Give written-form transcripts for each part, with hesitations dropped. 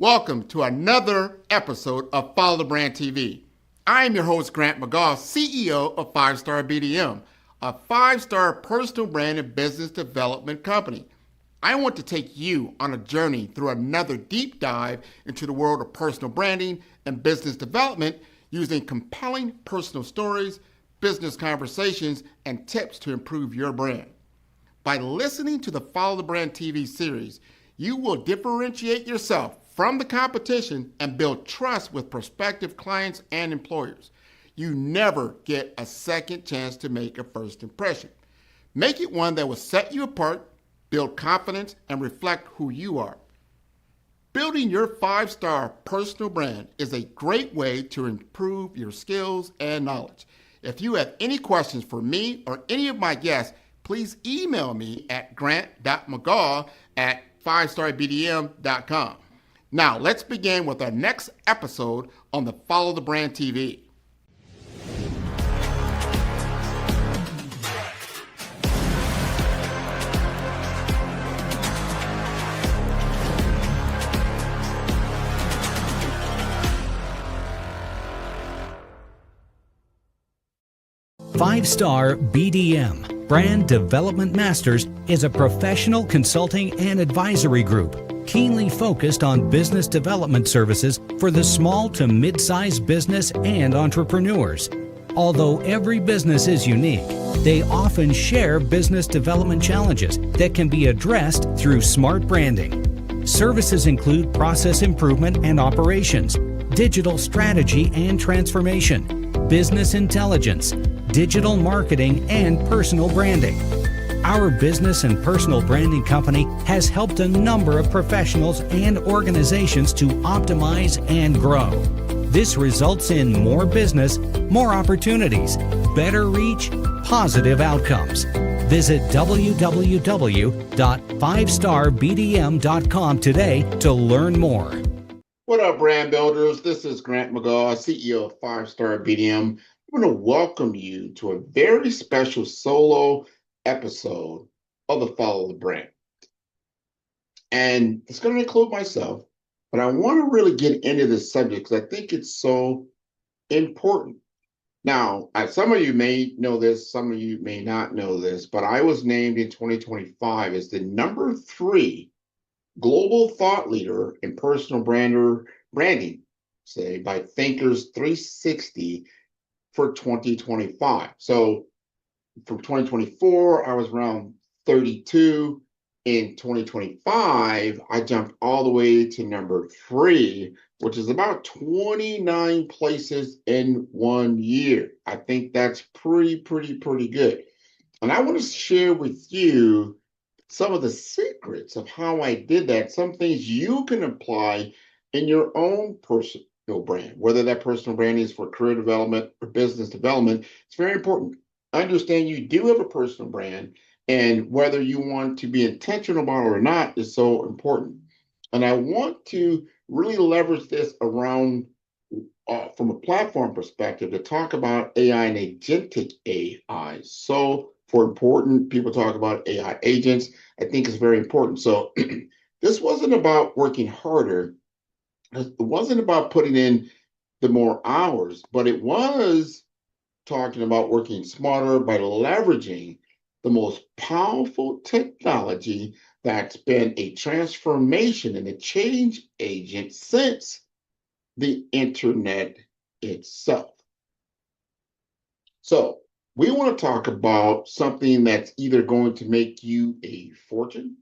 Welcome to another episode of Follow the Brand TV. I am your host, Grant McGaugh, CEO of 5-Star BDM, a 5-star personal brand and business development company. I want to take you on a journey through another deep dive into the world of personal branding and business development using compelling personal stories, business conversations, and tips to improve your brand. By listening to the Follow the Brand TV series, you will differentiate yourself from the competition and build trust with prospective clients and employers. You never get a second chance to make a first impression. Make it one that will set you apart, build confidence, and reflect who you are. Building your 5-star personal brand is a great way to improve your skills and knowledge. If you have any questions for me or any of my guests, please email me at grant.mcgaugh@5starbdm.com. Now, let's begin with our next episode on the Follow the Brand TV. Five-Star BDM, Brand Development Masters, is a professional consulting and advisory group keenly focused on business development services for the small to mid-sized business and entrepreneurs. Although every business is unique, they often share business development challenges that can be addressed through smart branding. Services include process improvement and operations, digital strategy and transformation, business intelligence, digital marketing, and personal branding. Our business and personal branding company has helped a number of professionals and organizations to optimize and grow. This results in more business, more opportunities, better reach, positive outcomes. Visit www.5starbdm.com today to learn more. What up, brand builders? This is Grant McGaugh, CEO of 5-Star BDM. I want to welcome you to a very special solo episode of the Follow the Brand. And it's going to include myself, but I want to really get into this subject because I think it's so important. Now, some of you may know this, some of you may not know this, but I was named in 2025 as the number 3 global thought leader in personal branding, say, by Thinkers 360 for 2025. So from 2024, I was around 32. In 2025, I jumped all the way to number 3, which is about 29 places in 1 year. I think that's pretty good. And I want to share with you some of the secrets of how I did that, some things you can apply in your own personal brand, whether that personal brand is for career development or business development. It's very important. Understand you do have a personal brand, and whether you want to be intentional about it or not is so important. And I want to really leverage this around from a platform perspective to talk about AI and agentic AI. So for important, people talk about AI agents. I think it's very important. So this wasn't about working harder. It wasn't about putting in the more hours, but it was talking about working smarter by leveraging the most powerful technology that's been a transformation and a change agent since the internet itself. So we want to talk about something that's either going to make you a fortune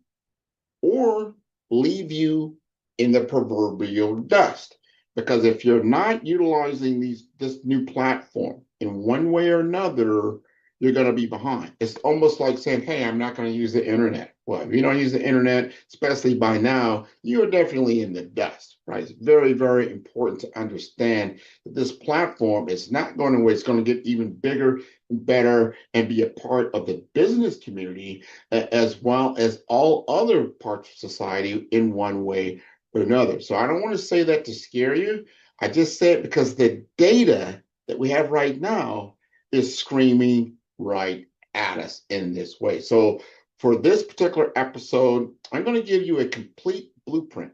or leave you in the proverbial dust. Because if you're not utilizing this new platform in one way or another, you're going to be behind. It's almost like saying, hey, I'm not going to use the internet. Well, if you don't use the internet, especially by now, you're definitely in the dust, right? It's very, very important to understand that this platform is not going away. It's going to get even bigger and better and be a part of the business community as well as all other parts of society in one way or another. So I don't want to say that to scare you. I just say it because the data that we have right now is screaming right at us in this way. So for this particular episode, I'm going to give you a complete blueprint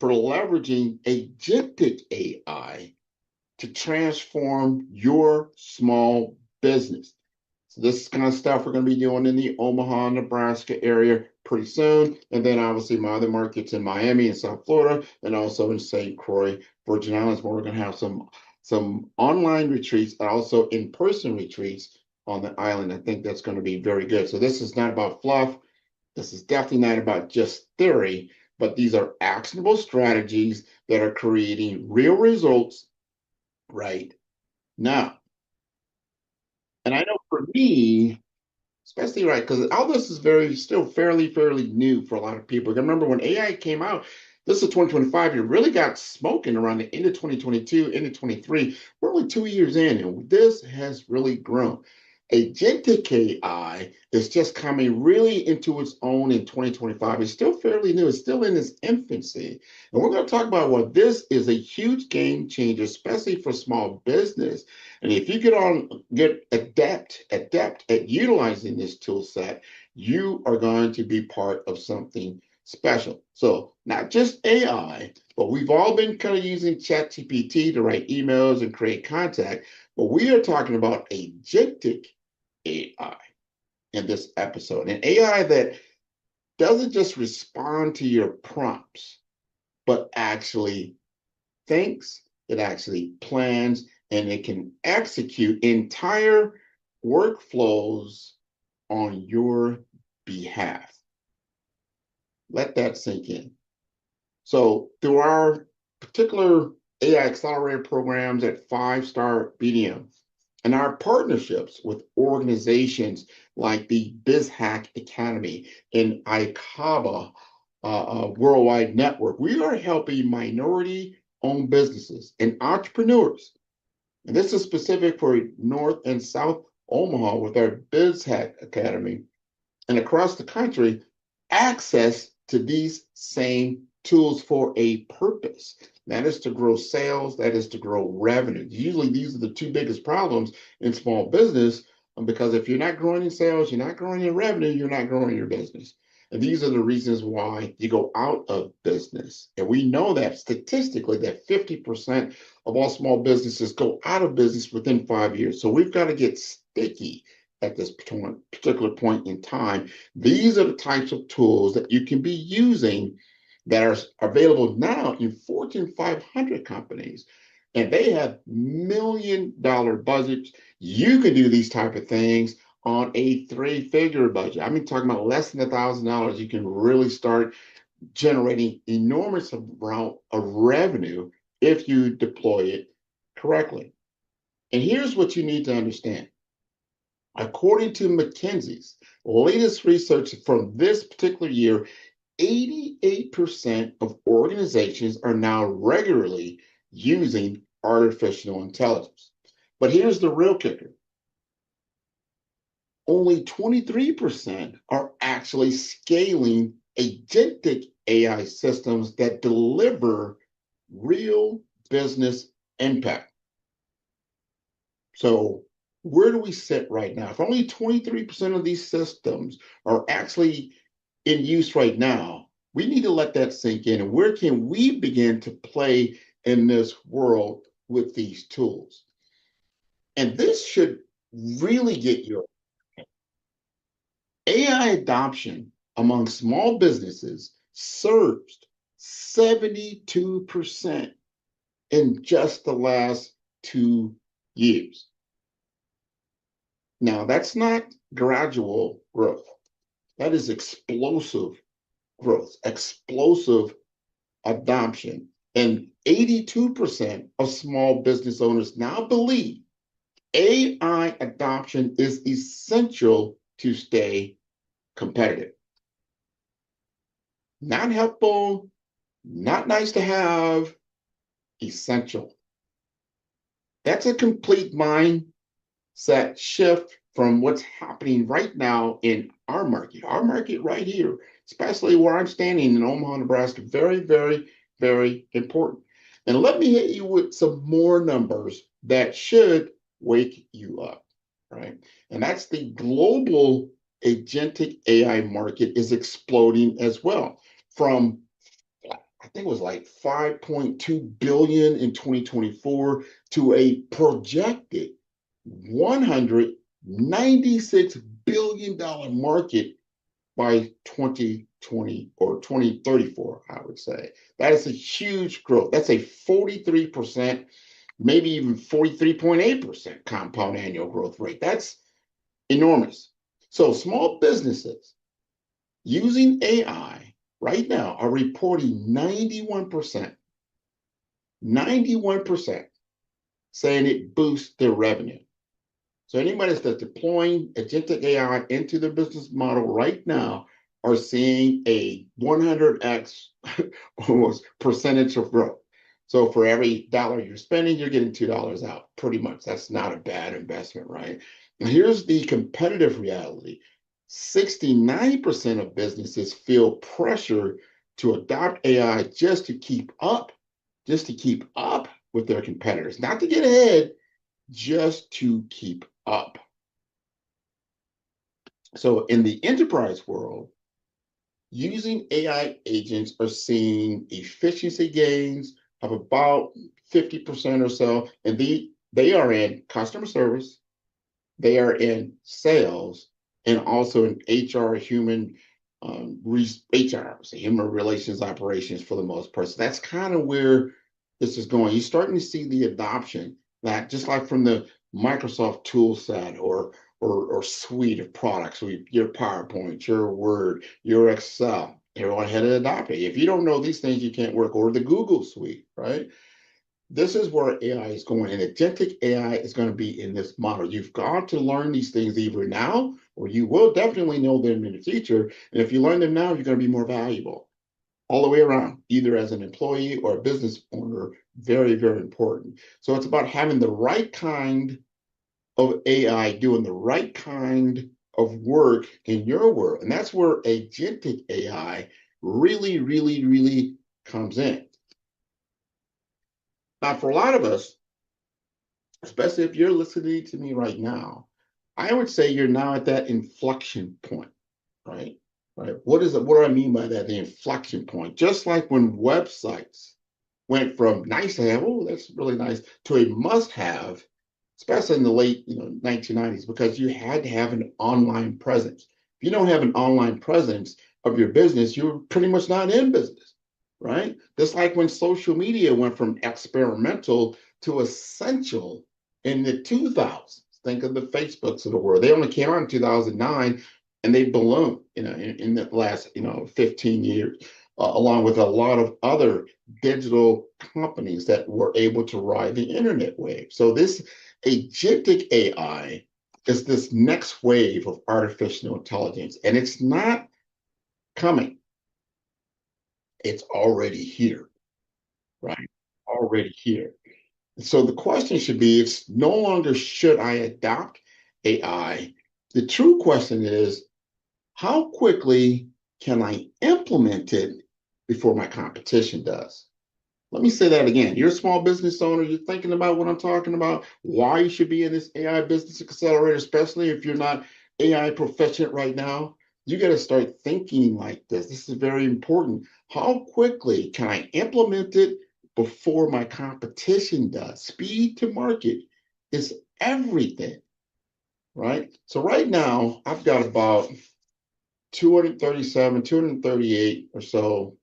for leveraging agentic AI to transform your small business. So this is kind of stuff we're going to be doing in the Omaha, Nebraska area pretty soon. And then obviously my other markets in Miami and South Florida, and also in St. Croix, Virgin Islands, where we're going to have some online retreats and also in-person retreats on the island. I think that's going to be very good. So this is not about fluff. This is definitely not about just theory, but these are actionable strategies that are creating real results right now. And I know for me, especially right, because all this is still fairly new for a lot of people. I remember when AI came out, this is 2025, it really got smoking around the end of 2022, end of 23. We're only 2 years in, and this has really grown. Agentic AI is just coming really into its own in 2025. It's still fairly new, it's still in its infancy. And we're going to talk about why this is a huge game changer, especially for small business. And if you get adept at utilizing this tool set, you are going to be part of something special. So not just AI, but we've all been kind of using ChatGPT to write emails and create content, but we are talking about agentic AI in this episode. An AI that doesn't just respond to your prompts, but actually thinks, it actually plans, and it can execute entire workflows on your behalf. Let that sink in. So through our particular AI Accelerator programs at 5-star BDM and our partnerships with organizations like the BizHack Academy and ICABA Worldwide Network, we are helping minority-owned businesses and entrepreneurs. And this is specific for North and South Omaha with our BizHack Academy and across the country, access to these same tools for a purpose. That is to grow sales, that is to grow revenue. Usually these are the two biggest problems in small business, because if you're not growing in sales, you're not growing in revenue, you're not growing your business. And these are the reasons why you go out of business. And we know that statistically that 50% of all small businesses go out of business within 5 years. So we've got to get sticky at this particular point in time. These are the types of tools that you can be using that are available now in Fortune 500 companies. And they have $1 million budgets. You can do these type of things on a 3-figure budget. I mean, talking about less than $1,000, you can really start generating enormous amount of revenue if you deploy it correctly. And here's what you need to understand. According to McKinsey's latest research from this particular year, 88% of organizations are now regularly using artificial intelligence. But here's the real kicker. Only 23% are actually scaling agentic AI systems that deliver real business impact. So where do we sit right now? If only 23% of these systems are actually in use right now, we need to let that sink in. And where can we begin to play in this world with these tools? And this should really get your AI adoption among small businesses surged 72% in just the last 2 years. Now, that's not gradual growth. That is explosive growth, explosive adoption. And 82% of small business owners now believe AI adoption is essential to stay competitive. Not helpful, not nice to have, essential. That's a complete mindset shift from what's happening right now in our market right here, especially where I'm standing in Omaha, Nebraska. Very, very, very important. And let me hit you with some more numbers that should wake you up, right? And that's the global agentic AI market is exploding as well from, I I think it was like 5.2 billion in 2024 to a projected $196 billion market by 2020 or 2034, I would say. That is a huge growth. That's a 43%, maybe even 43.8% compound annual growth rate. That's enormous. So small businesses using AI right now are reporting 91% saying it boosts their revenue. So anybody that's deploying agentic AI into their business model right now are seeing a 100x almost percentage of growth. So for every dollar you're spending, you're getting $2 out, pretty much. That's not a bad investment, right? And here's the competitive reality. 69% of businesses feel pressure to adopt AI just to keep up with their competitors, not to get ahead, just to keep up. So in the enterprise world, using AI agents are seeing efficiency gains of about 50% or so, and they are in customer service, they are in sales, and also in HR, HR, so human relations operations for the most part. So that's kind of where this is going. You're starting to see the adoption that just like from the Microsoft tool set or suite of products, your PowerPoint, your Word, your Excel, everyone had to adopt it. If you don't know these things, you can't work. Or the Google suite, right? This is where AI is going, and agentic AI is going to be in this model. You've got to learn these things either now, or you will definitely know them in the future. And if you learn them now, you're going to be more valuable all the way around, either as an employee or a business owner. Very, very important. So it's about having the right kind of AI doing the right kind of work in your world. And that's where agentic AI really, really, really comes in. Now, for a lot of us, especially if you're listening to me right now, I would say you're now at that inflection point, right? Right. What do I mean by that? The inflection point. Just like when websites went from nice to have, oh, that's really nice, to a must-have, especially in the late 1990s, because you had to have an online presence. If you don't have an online presence of your business, you're pretty much not in business, right? Just like when social media went from experimental to essential in the 2000s. Think of the Facebooks of the world. They only came out in 2009, and they ballooned, in the last, 15 years, along with a lot of other digital companies that were able to ride the internet wave. So this agentic AI is this next wave of artificial intelligence, and it's not coming. It's already here, right? Already here. So the question should be, it's no longer should I adopt AI? The true question is, how quickly can I implement it before my competition does? Let me say that again. You're a small business owner. You're thinking about what I'm talking about, why you should be in this AI business accelerator, especially if you're not AI proficient right now. You got to start thinking like this. This is very important. How quickly can I implement it before my competition does? Speed to market is everything, right? So right now, I've got about 237, 238 or so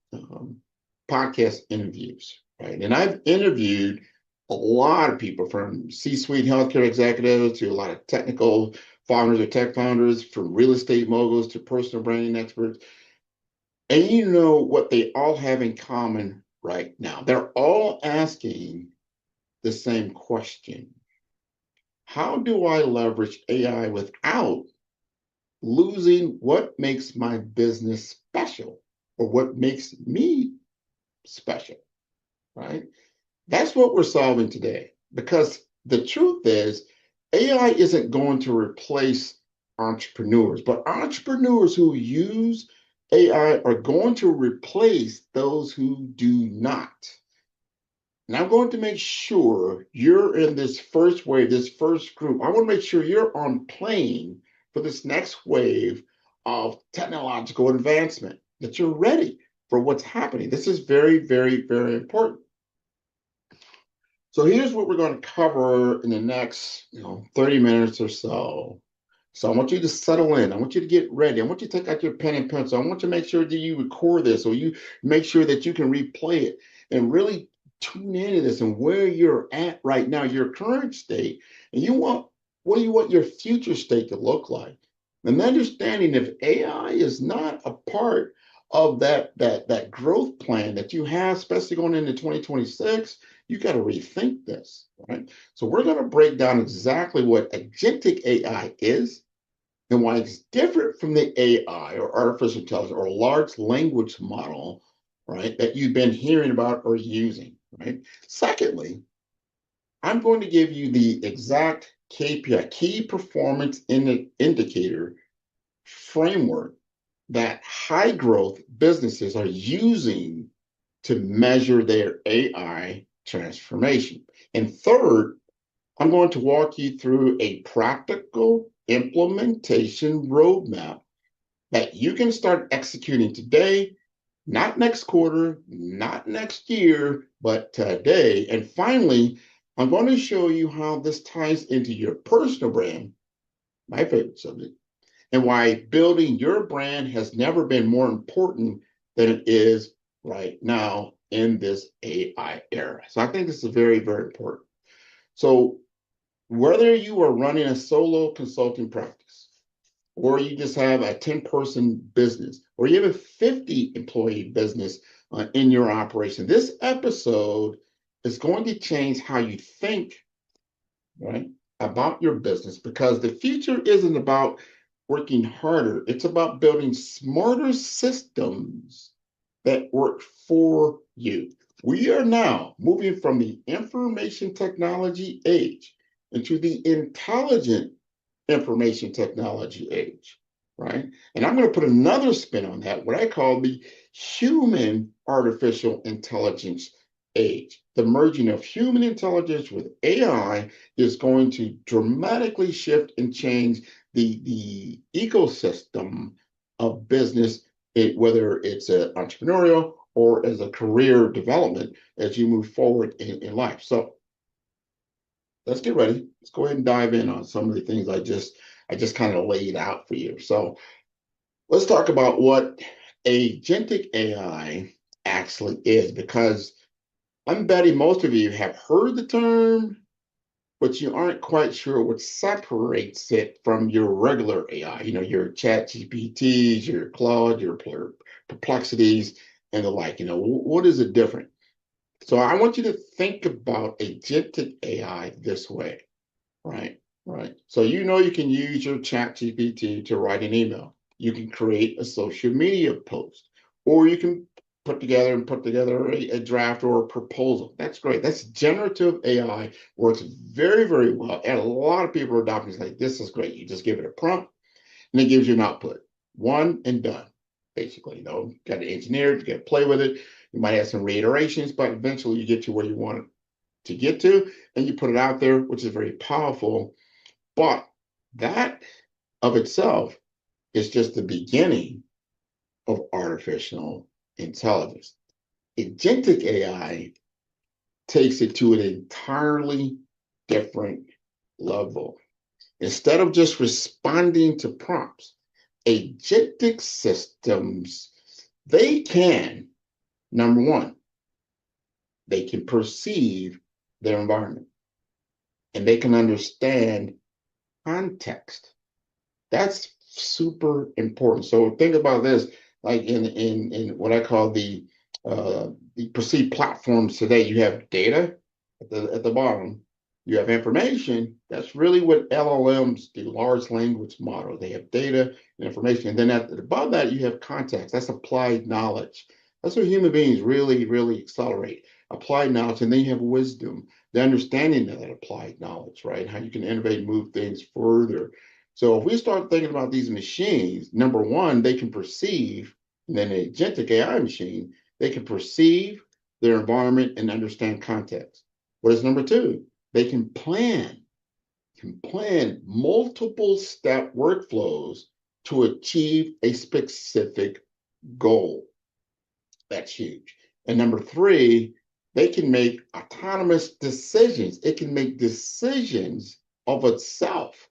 podcast interviews, right? And I've interviewed a lot of people, from C-suite healthcare executives to a lot of technical founders or tech founders, from real estate moguls to personal branding experts. And you know what they all have in common right now? They're all asking the same question. How do I leverage AI without losing what makes my business special, or what makes me special, right? That's what we're solving today, because the truth is AI isn't going to replace entrepreneurs, but entrepreneurs who use AI are going to replace those who do not. And I'm going to make sure you're in this first wave, this first group. I want to make sure you're on plane for this next wave of technological advancement, that you're ready. for what's happening. This is very, very, very important. So here's what we're going to cover in the next, 30 minutes or so. So I want you to settle in. I want you to get ready. I want you to take out your pen and pencil. I want you to make sure that you record this, or you make sure that you can replay it and really tune into this and where you're at right now, your current state, and what do you want your future state to look like? And understanding if AI is not a part of that growth plan that you have, especially going into 2026, you got to rethink this, right? So we're going to break down exactly what agentic AI is and why it's different from the AI or artificial intelligence or large language model, right, that you've been hearing about or using, right? Secondly, I'm going to give you the exact KPI, key performance indicator framework that high growth businesses are using to measure their AI transformation. And third, I'm going to walk you through a practical implementation roadmap that you can start executing today, not next quarter, not next year, but today. And finally, I'm going to show you how this ties into your personal brand, my favorite subject, and why building your brand has never been more important than it is right now in this AI era. So I think this is very, very important. So whether you are running a solo consulting practice, or you just have a 10-person business, or you have a 50-employee business in your operation, this episode is going to change how you think, right, about your business, because the future isn't about working harder. It's about building smarter systems that work for you. We are now moving from the information technology age into the intelligent information technology age, right? And I'm going to put another spin on that, what I call the human artificial intelligence age. The merging of human intelligence with AI is going to dramatically shift and change the ecosystem of business, whether it's an entrepreneurial or as a career development as you move forward in life. So let's get ready. Let's go ahead and dive in on some of the things I just kind of laid out for you. So let's talk about what agentic AI actually is, because I'm betting most of you have heard the term, but you aren't quite sure what separates it from your regular AI, your ChatGPTs, your Claude, your Perplexities, and the like. What is it different? So I want you to think about agentic AI this way, right? Right. So you can use your ChatGPT to write an email. You can create a social media post, or you can put together a draft or a proposal. That's great. That's generative AI. Works very, very well. And a lot of people are adopting it. Like, this is great. You just give it a prompt and it gives you an output. One and done, basically. Got to engineer it, you got to play with it. You might have some reiterations, but eventually you get to where you want it to get to, and you put it out there, which is very powerful. But that of itself is just the beginning of artificial intelligence. Agentic AI takes it to an entirely different level. Instead of just responding to prompts, agentic systems, they can, number one, they can perceive their environment and they can understand context. That's super important. So think about this, like in what I call the perceived platforms today. You have data at the bottom. You have information. That's really what LLMs do, large language models. They have data and information. And then above that, you have context. That's applied knowledge. That's what human beings really, really accelerate. Applied knowledge. And then you have wisdom, the understanding of that applied knowledge, right? How you can innovate and move things further. So if we start thinking about these machines, number one, they can perceive, and then an agentic AI machine, they can perceive their environment and understand context. What is number two? They can plan multiple step workflows to achieve a specific goal. That's huge. And number three, they can make autonomous decisions. It can make decisions of itself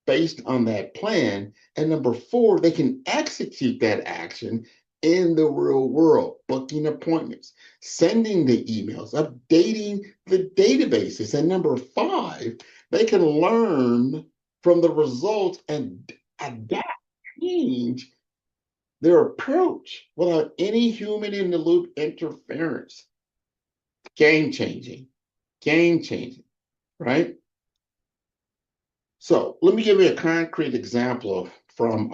based on that plan. And number four, they can execute that action in the real world, booking appointments, sending the emails, updating the databases. And number five, they can learn from the results and adapt, change their approach without any human in the loop interference. Game changing, right? So let me give you a concrete example from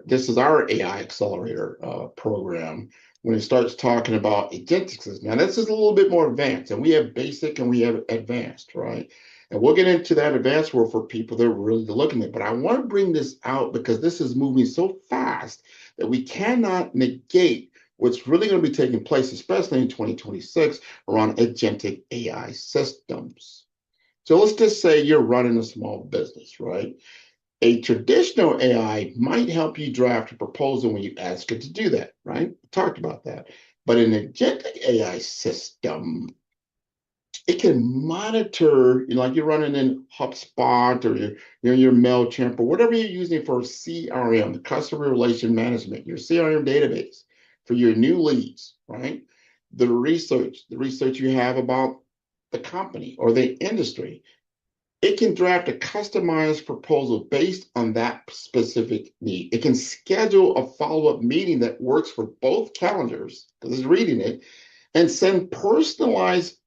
this is our AI Accelerator program when it starts talking about agentic systems. Now, this is a little bit more advanced, and we have basic and we have advanced, right? And we'll get into that advanced world for people that are really looking at it. But I want to bring this out because this is moving so fast that we cannot negate what's really going to be taking place, especially in 2026, around agentic AI systems. So let's just say you're running a small business, right? A traditional AI might help you draft a proposal when you ask it to do that, right? We talked about that. But an agentic AI system, it can monitor, like you're running in HubSpot or you're your MailChimp or whatever you're using for CRM, the customer relation management, your CRM database for your new leads, right? The research you have about the company or the industry, it can draft a customized proposal based on that specific need. It can schedule a follow-up meeting that works for both calendars, because it's reading it, and send personalized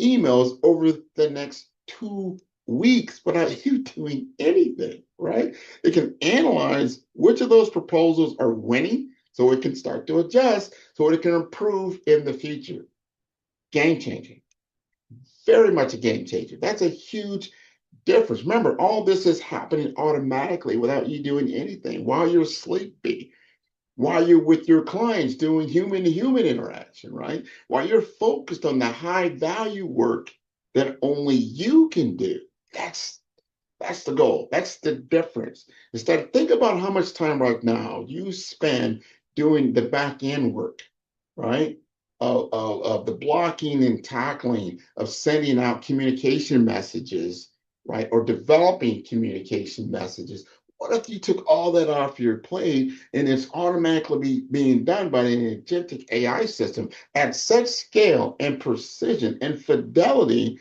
emails over the next 2 weeks without you doing anything, right? It can analyze which of those proposals are winning so it can start to adjust so it can improve in the future. Game changing. Very much a game changer. That's a huge difference. Remember, all this is happening automatically without you doing anything while you're sleepy, while you're with your clients doing human to human interaction, right? While you're focused on the high value work that only you can do. That's the goal. That's the difference. Instead, think about how much time right now you spend doing the back end work, right? Of the blocking and tackling, of sending out communication messages, right? Or developing communication messages. What if you took all that off your plate and it's automatically being done by an agentic AI system at such scale and precision and fidelity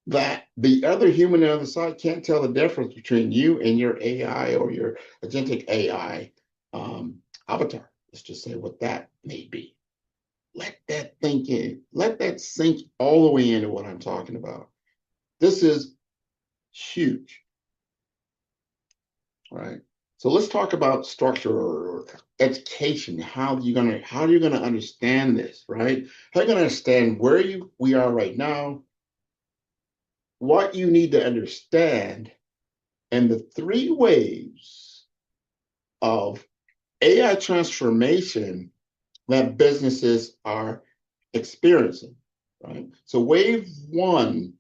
that the other human on the other side can't tell the difference between you and your AI or your agentic AI avatar? Let's just say what that may be. Let that think in. Let that sink all the way into what I'm talking about. This is huge, right? So let's talk about structure or education. How are you gonna understand this, right? How are you gonna understand where we are right now, what you need to understand, and the three waves of AI transformation that businesses are experiencing, right? So wave one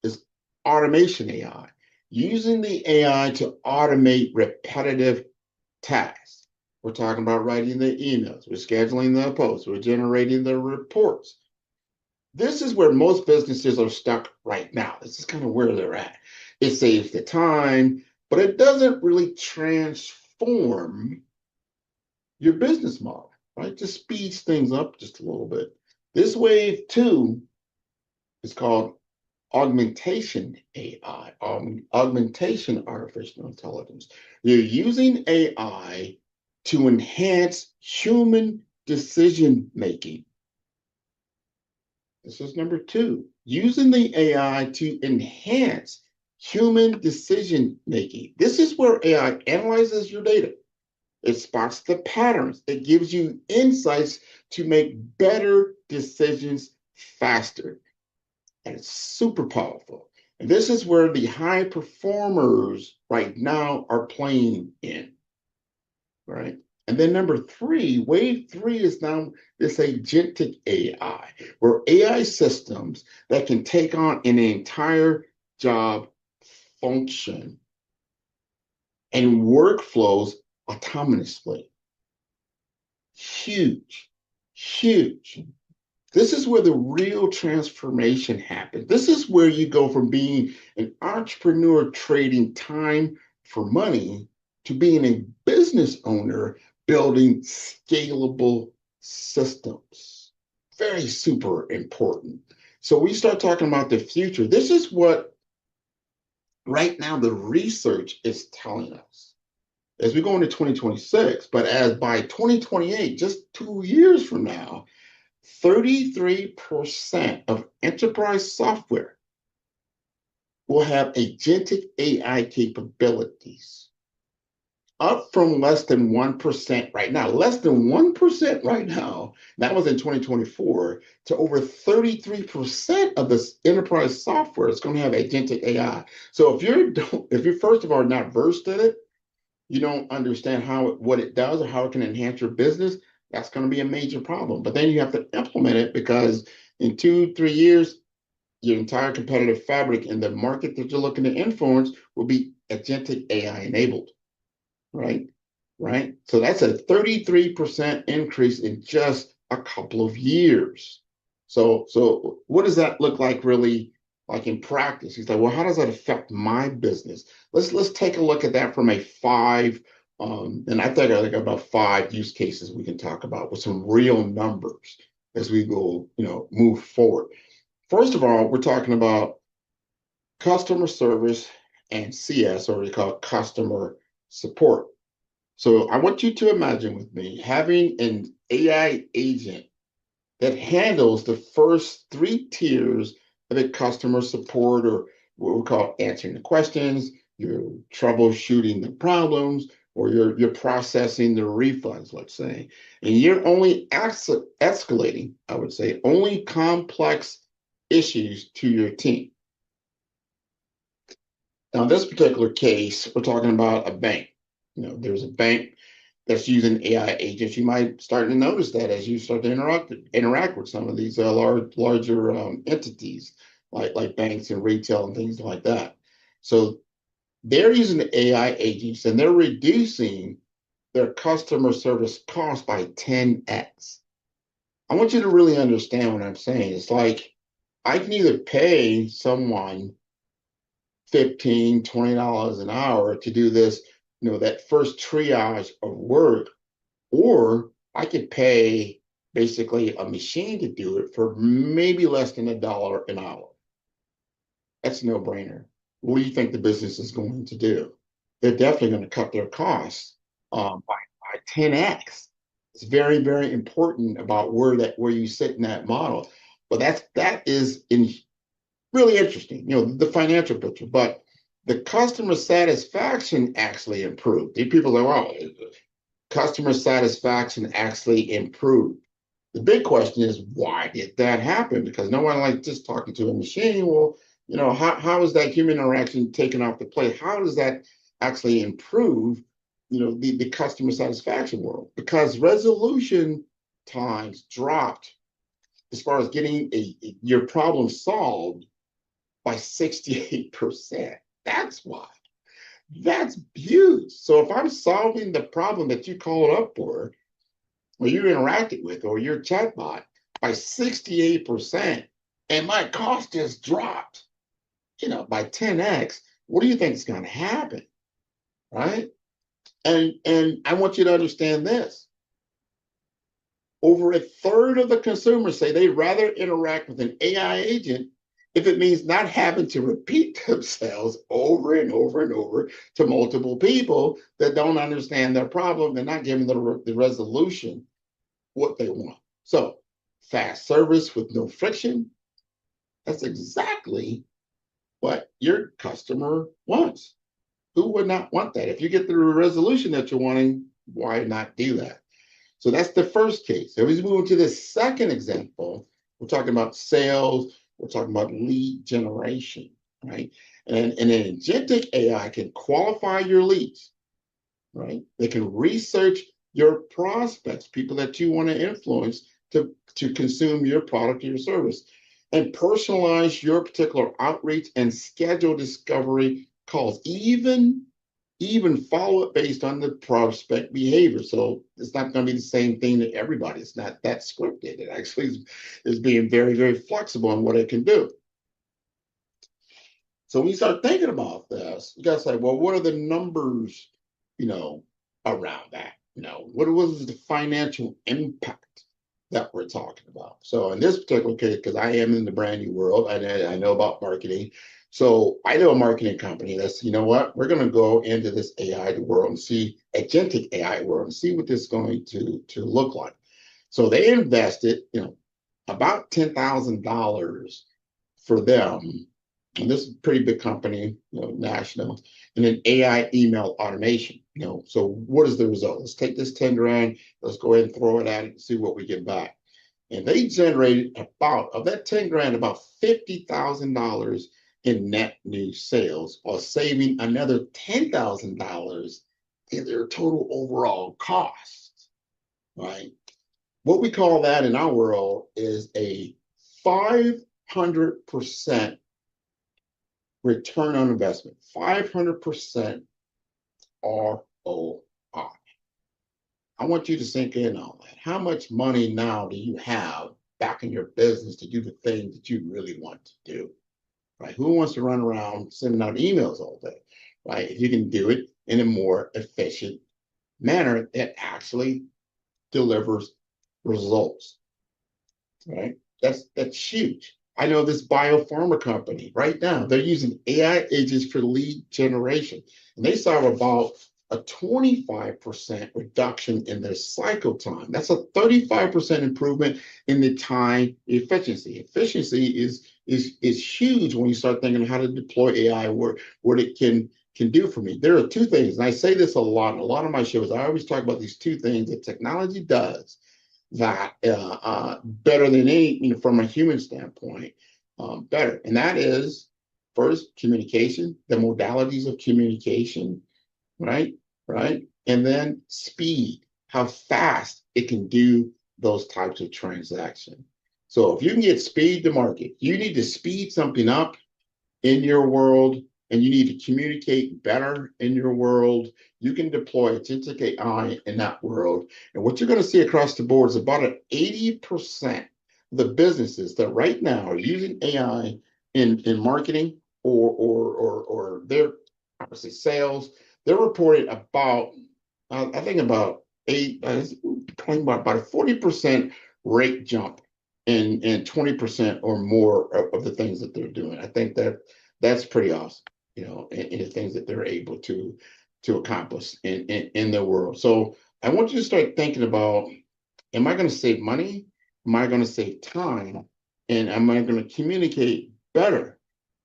is automation AI, using the AI to automate repetitive tasks. We're talking about writing the emails, we're scheduling the posts, we're generating the reports. This is where most businesses are stuck right now. This is kind of where they're at. It saves the time, but it doesn't really transform your business model, right? Just speeds things up just a little bit. This wave two is called augmentation AI, augmentation artificial intelligence. You're using AI to enhance human decision making. This is number two, using the AI to enhance human decision making. This is where AI analyzes your data. It spots the patterns. It gives you insights to make better decisions faster. And it's super powerful. And this is where the high performers right now are playing in, right? And then number three, wave three is now this agentic AI, where AI systems that can take on an entire job function and workflows autonomously. Huge, huge. This is where the real transformation happens. This is where you go from being an entrepreneur trading time for money to being a business owner building scalable systems. Very super important. So we start talking about the future. This is what right now the research is telling us as we go into 2026, but as by 2028, just 2 years from now, 33% of enterprise software will have agentic AI capabilities, up from less than 1% right now. Less than 1% right now, that was in 2024, to over 33% of this enterprise software is going to have agentic AI. So if you're first of all not versed in it, you don't understand what it does or how it can enhance your business, that's going to be a major problem. But then you have to implement it because in 2-3 years, your entire competitive fabric in the market that you're looking to influence will be agentic AI enabled, right? Right. So that's a 33% increase in just a couple of years. So what does that look like really like in practice? He's like, well, how does that affect my business? Let's take a look at that from a five. And I think about 5 use cases we can talk about with some real numbers as we go, move forward. First of all, we're talking about customer service and CS, or we call it customer support. So I want you to imagine with me having an AI agent that handles the first 3 tiers of a customer support, or what we call answering the questions, you're troubleshooting the problems, or you're processing the refunds, let's say. And you're only escalating, I would say, only complex issues to your team. Now, in this particular case, we're talking about a bank. There's a bank that's using AI agents. You might start to notice that as you start to interact with some of these larger entities, like banks and retail and things like that. So they're using the AI agents and they're reducing their customer service cost by 10x. I want you to really understand what I'm saying. It's like I can either pay someone $15, $20 an hour to do this, that first triage of work, or I could pay basically a machine to do it for maybe less than $1 an hour. That's a no-brainer. What do you think the business is going to do? They're definitely going to cut their costs by 10x. It's very, very important about where you sit in that model. But that is really interesting, the financial picture. But the customer satisfaction actually improved. People are, well, customer satisfaction actually improved. The big question is, why did that happen? Because no one likes just talking to a machine. Well, how is that human interaction taken off the plate? How does that actually improve, the customer satisfaction world? Because resolution times dropped as far as getting your problem solved by 68%. That's why. That's huge. So if I'm solving the problem that you called up for, or you interacted with, or your chatbot by 68%, and my cost just dropped, by 10x, what do you think is going to happen? Right? And I want you to understand this. Over a third of the consumers say they'd rather interact with an AI agent if it means not having to repeat themselves over and over and over to multiple people that don't understand their problem and not giving the resolution what they want. So fast service with no friction, that's exactly what your customer wants. Who would not want that? If you get the resolution that you're wanting, why not do that? So that's the first case. So we move to the second example. We're talking about sales. We're talking about lead generation, right? And an agentic AI can qualify your leads, right? They can research your prospects, people that you want to influence to consume your product or your service, and personalize your particular outreach and schedule discovery calls. Even even follow it based on the prospect behavior. So it's not going to be the same thing to everybody. It's not that scripted. It actually is being very, very flexible in what it can do. So when you start thinking about this, you got to say, well, what are the numbers, around that? What was the financial impact that we're talking about? So in this particular case, because I am in the brand new world, I know about marketing. So I know a marketing company that's, you know what, we're going to go into this AI world and see agentic AI world and see what this is going to look like. So they invested, about $10,000 for them, and this is a pretty big company, national, and then AI email automation. So what is the result? Let's take this 10 grand, let's go ahead and throw it at it and see what we get back. And they generated of that 10 grand, about $50,000 in net new sales, or saving another $10,000 in their total overall cost, right? What we call that in our world is a 500% return on investment, 500% ROI. I want you to sink in on that. How much money now do you have back in your business to do the things that you really want to do? Right? Who wants to run around sending out emails all day? Right? If you can do it in a more efficient manner that actually delivers results. Right? That's huge. I know this biopharma company right now, they're using AI agents for lead generation. And they saw about a 25% reduction in their cycle time. That's a 35% improvement in the time efficiency. Efficiency is huge when you start thinking how to deploy AI, what it can do for me. There are two things, and I say this a lot in a lot of my shows. I always talk about these two things that technology does that better than any, from a human standpoint, better. And that is, first, communication, the modalities of communication, right? Right. And then speed, how fast it can do those types of transactions. So if you can get speed to market, you need to speed something up in your world, and you need to communicate better in your world, you can deploy agentic AI in that world. And what you're going to see across the board is about an 80% of the businesses that right now are using AI in marketing or their, obviously, sales, they're reporting about, I think about about a 40% rate jump in 20% or more of the things that they're doing. I think that's pretty awesome, in the things that they're able to accomplish in their world. So I want you to start thinking about, am I going to save money? Am I going to save time? And am I going to communicate better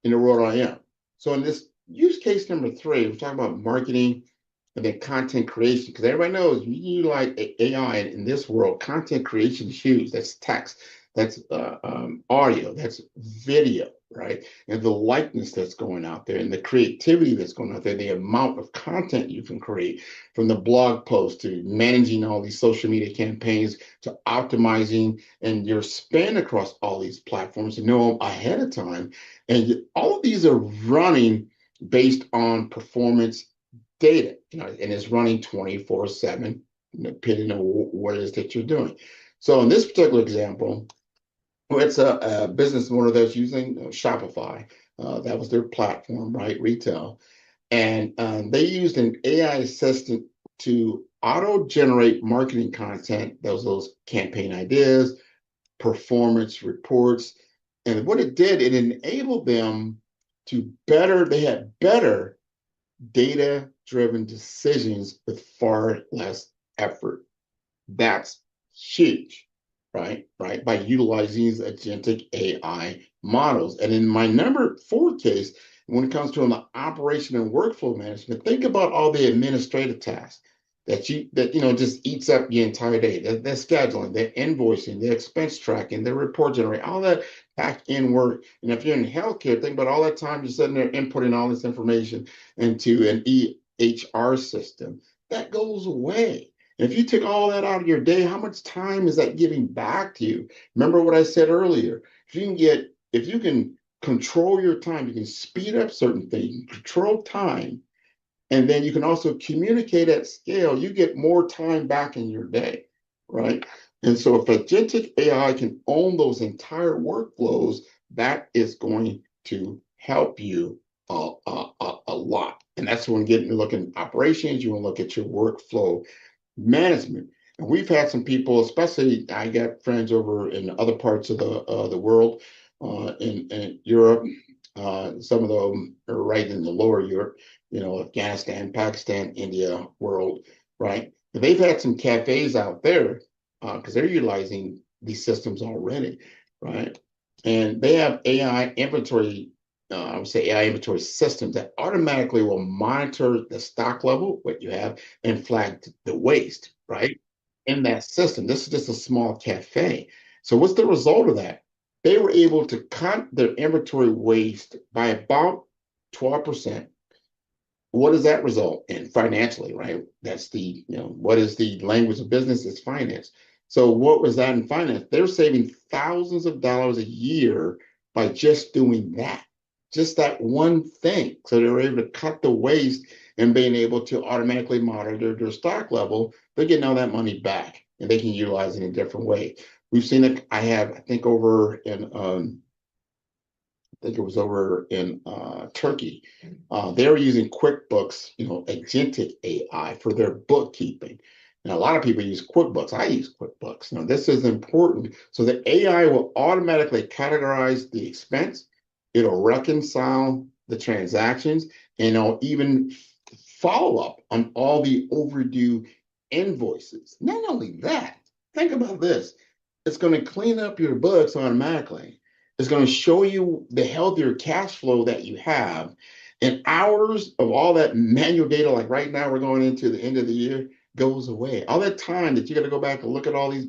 in the world I am? So in this use case number 3, we're talking about marketing and then content creation, because everybody knows you utilize AI in this world. Content creation is huge. That's text, that's audio, that's video, right? And the likeness that's going out there and the creativity that's going out there, the amount of content you can create, from the blog post to managing all these social media campaigns to optimizing and your spend across all these platforms, know them ahead of time. And all of these are running based on performance data, and it's running 24/7, depending on what it is that you're doing. So in this particular example, it's a business owner that's using Shopify. That was their platform, right? Retail. And they used an AI assistant to auto-generate marketing content, those campaign ideas, performance reports. And what it did, it enabled them to they had better data-driven decisions with far less effort. That's huge, right? By utilizing these agentic AI models. And in my number 4 case, when it comes to the operation and workflow management, think about all the administrative tasks that just eats up your entire day. The scheduling, the invoicing, the expense tracking, the report generating, all that back end work. And if you're in healthcare, think about all that time you're sitting there inputting all this information into an EHR system. That goes away. And if you took all that out of your day, how much time is that giving back to you? Remember what I said earlier. If you can control your time, you can speed up certain things, control time, And then you can also communicate at scale. You get more time back in your day, right? And so if agentic AI can own those entire workflows, that is going to help you a lot. And that's when getting to look at operations, you want to look at your workflow management. And we've had some people, especially I got friends over in other parts of the world, in Europe. Some of them are right in the lower Europe, Afghanistan, Pakistan, India world, right? And they've had some cafes out there because they're utilizing these systems already, right? And they have AI inventory, I would say AI inventory systems that automatically will monitor the stock level, what you have, and flag the waste, right? In that system. This is just a small cafe. So what's the result of that? They were able to cut their inventory waste by about 12%. What does that result in financially, right? That's what is the language of business? It's finance. So what was that in finance? They're saving thousands of dollars a year by just doing that, just that one thing. So they were able to cut the waste and being able to automatically monitor their stock level. They're getting all that money back and they can utilize it in a different way. We've seen it. I think over in I think it was over in Turkey. They were using QuickBooks, agentic AI for their bookkeeping. And a lot of people use QuickBooks. I use QuickBooks. Now, this is important. So the AI will automatically categorize the expense. It'll reconcile the transactions, and it'll even follow up on all the overdue invoices. Not only that, think about this. It's going to clean up your books automatically. It's going to show you the healthier cash flow that you have. And hours of all that manual data, like right now, we're going into the end of the year, goes away. All that time that you got to go back and look at all these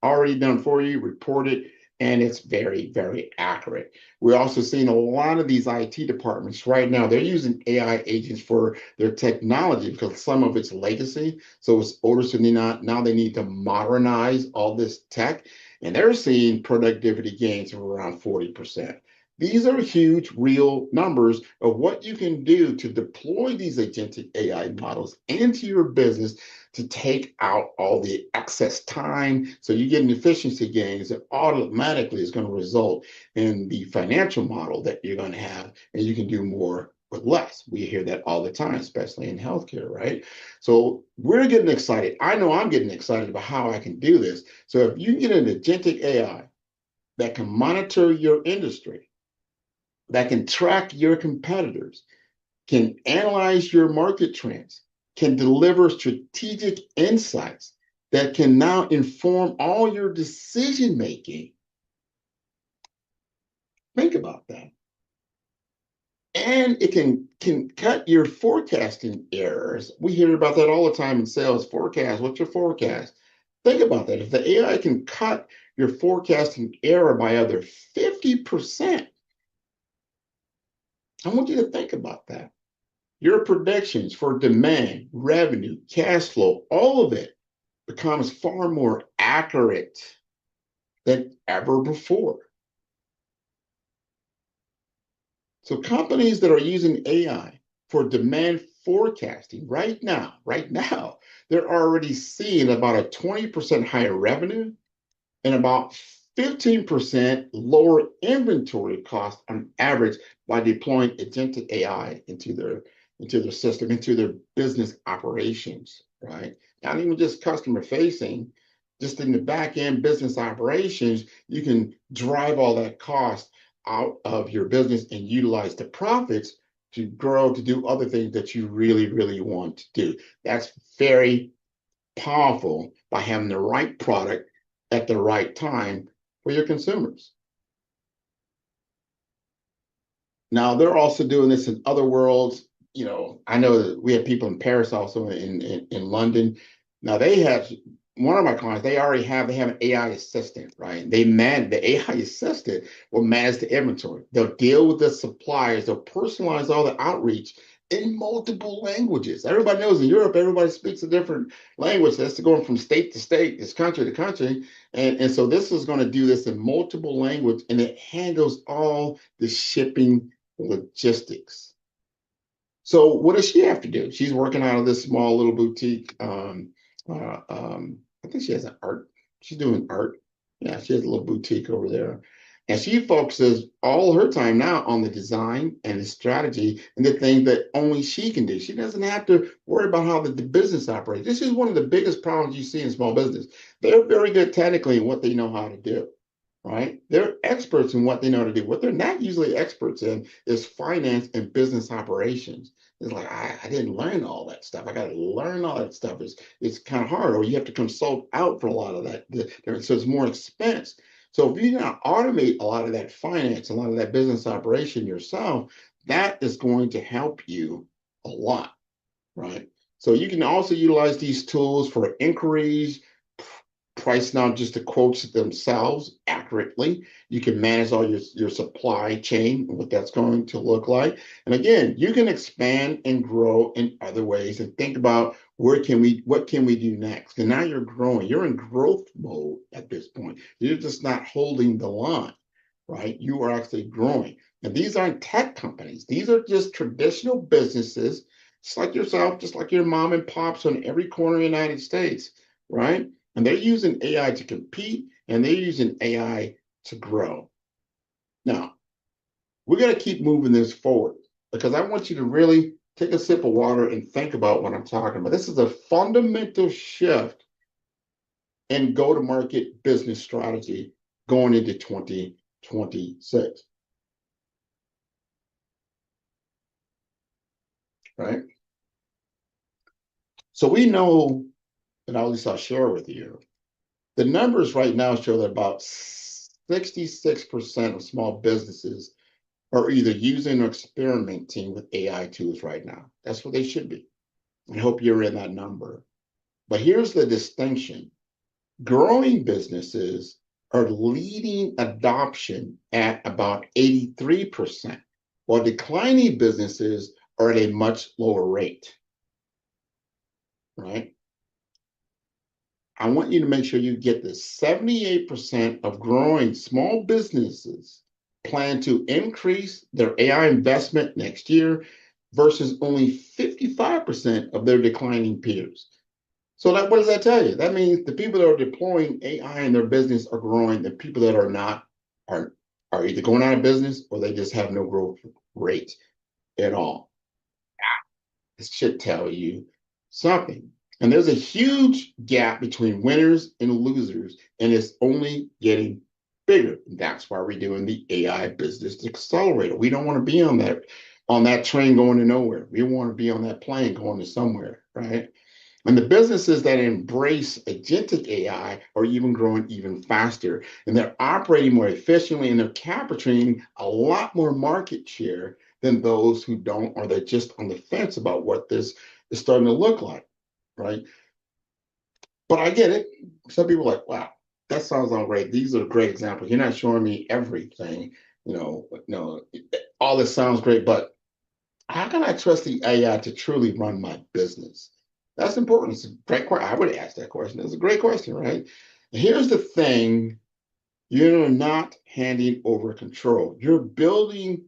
already done for you, reported, and it's very, very accurate. We're also seeing a lot of these IT departments right now, they're using AI agents for their technology because some of it's legacy. So it's older, so now they need to modernize all this tech, and they're seeing productivity gains of around 40%. These are huge, real numbers of what you can do to deploy these agentic AI models into your business to take out all the excess time. So you get an efficiency gains that automatically is going to result in the financial model that you're going to have, and you can do more with less. We hear that all the time, especially in healthcare, right? So we're getting excited. I know I'm getting excited about how I can do this. So if you get an agentic AI that can monitor your industry, that can track your competitors, can analyze your market trends, can deliver strategic insights that can now inform all your decision making. Think about that. And it can cut your forecasting errors. We hear about that all the time in sales. Forecast, what's your forecast? Think about that. If the AI can cut your forecasting error by other 50%, I want you to think about that. Your predictions for demand, revenue, cash flow, all of it becomes far more accurate than ever before. So companies that are using AI for demand forecasting right now, they're already seeing about a 20% higher revenue and about 15% lower inventory cost on average by deploying agentic AI into their system, into their business operations, right? Not even just customer facing, just in the back end business operations, you can drive all that cost out of your business and utilize the profits to grow, to do other things that you really, really want to do. That's very powerful by having the right product at the right time for your consumers. Now, they're also doing this in other worlds. I know that we have people in Paris, also in London. Now, they have one of my clients, they have an AI assistant, right? The AI assistant will manage the inventory. They'll deal with the suppliers. They'll personalize all the outreach in multiple languages. Everybody knows in Europe, everybody speaks a different language. That's going from state to state, it's country to country. And so this is going to do this in multiple language, and it handles all the shipping logistics. So what does she have to do? She's working out of this small little boutique. I think she has an art. She's doing art. Yeah, she has a little boutique over there. And she focuses all her time now on the design and the strategy and the things that only she can do. She doesn't have to worry about how the business operates. This is one of the biggest problems you see in small business. They're very good technically in what they know how to do, right? They're experts in what they know how to do. What they're not usually experts in is finance and business operations. It's like, I didn't learn all that stuff. I got to learn all that stuff. It's kind of hard, or you have to consult out for a lot of that. So it's more expense. So if you not automate a lot of that finance, a lot of that business operation yourself, that is going to help you a lot, right? So you can also utilize these tools for inquiries, price not just the quotes themselves accurately. You can manage all your supply chain and what that's going to look like. And again, you can expand and grow in other ways and think about what can we do next? And now you're growing. You're in growth mode at this point. You're just not holding the line, right? You are actually growing. And these aren't tech companies. These are just traditional businesses, just like yourself, just like your mom and pops on every corner of the United States, right? And they're using AI to compete and they're using AI to grow. Now, we're going to keep moving this forward because I want you to really take a sip of water and think about what I'm talking about. This is a fundamental shift in go-to-market business strategy going into 2026. Right? So we know, and at least I'll share with you, the numbers right now show that about 66% of small businesses are either using or experimenting with AI tools right now. That's what they should be. I hope you're in that number. But here's the distinction. Growing businesses are leading adoption at about 83%, while declining businesses are at a much lower rate, right? I want you to make sure you get this. 78% of growing small businesses plan to increase their AI investment next year versus only 55% of their declining peers. So what does that tell you? That means the people that are deploying AI in their business are growing. The people that are not are either going out of business or they just have no growth rate at all. This should tell you something. And there's a huge gap between winners and losers, and it's only getting bigger. That's why we're doing the AI Business Accelerator. We don't want to be on that train going to nowhere. We want to be on that plane going to somewhere, right? And the businesses that embrace agentic AI are even growing even faster, and they're operating more efficiently, and they're capturing a lot more market share than those who don't, or they're just on the fence about what this is starting to look like, right? But I get it. Some people are like, wow, that sounds all great. These are great examples. You're not showing me everything, no, all this sounds great, but how can I trust the AI to truly run my business? That's important. It's a great question. I would ask that question. It's a great question, right? Here's the thing. You're not handing over control. You're building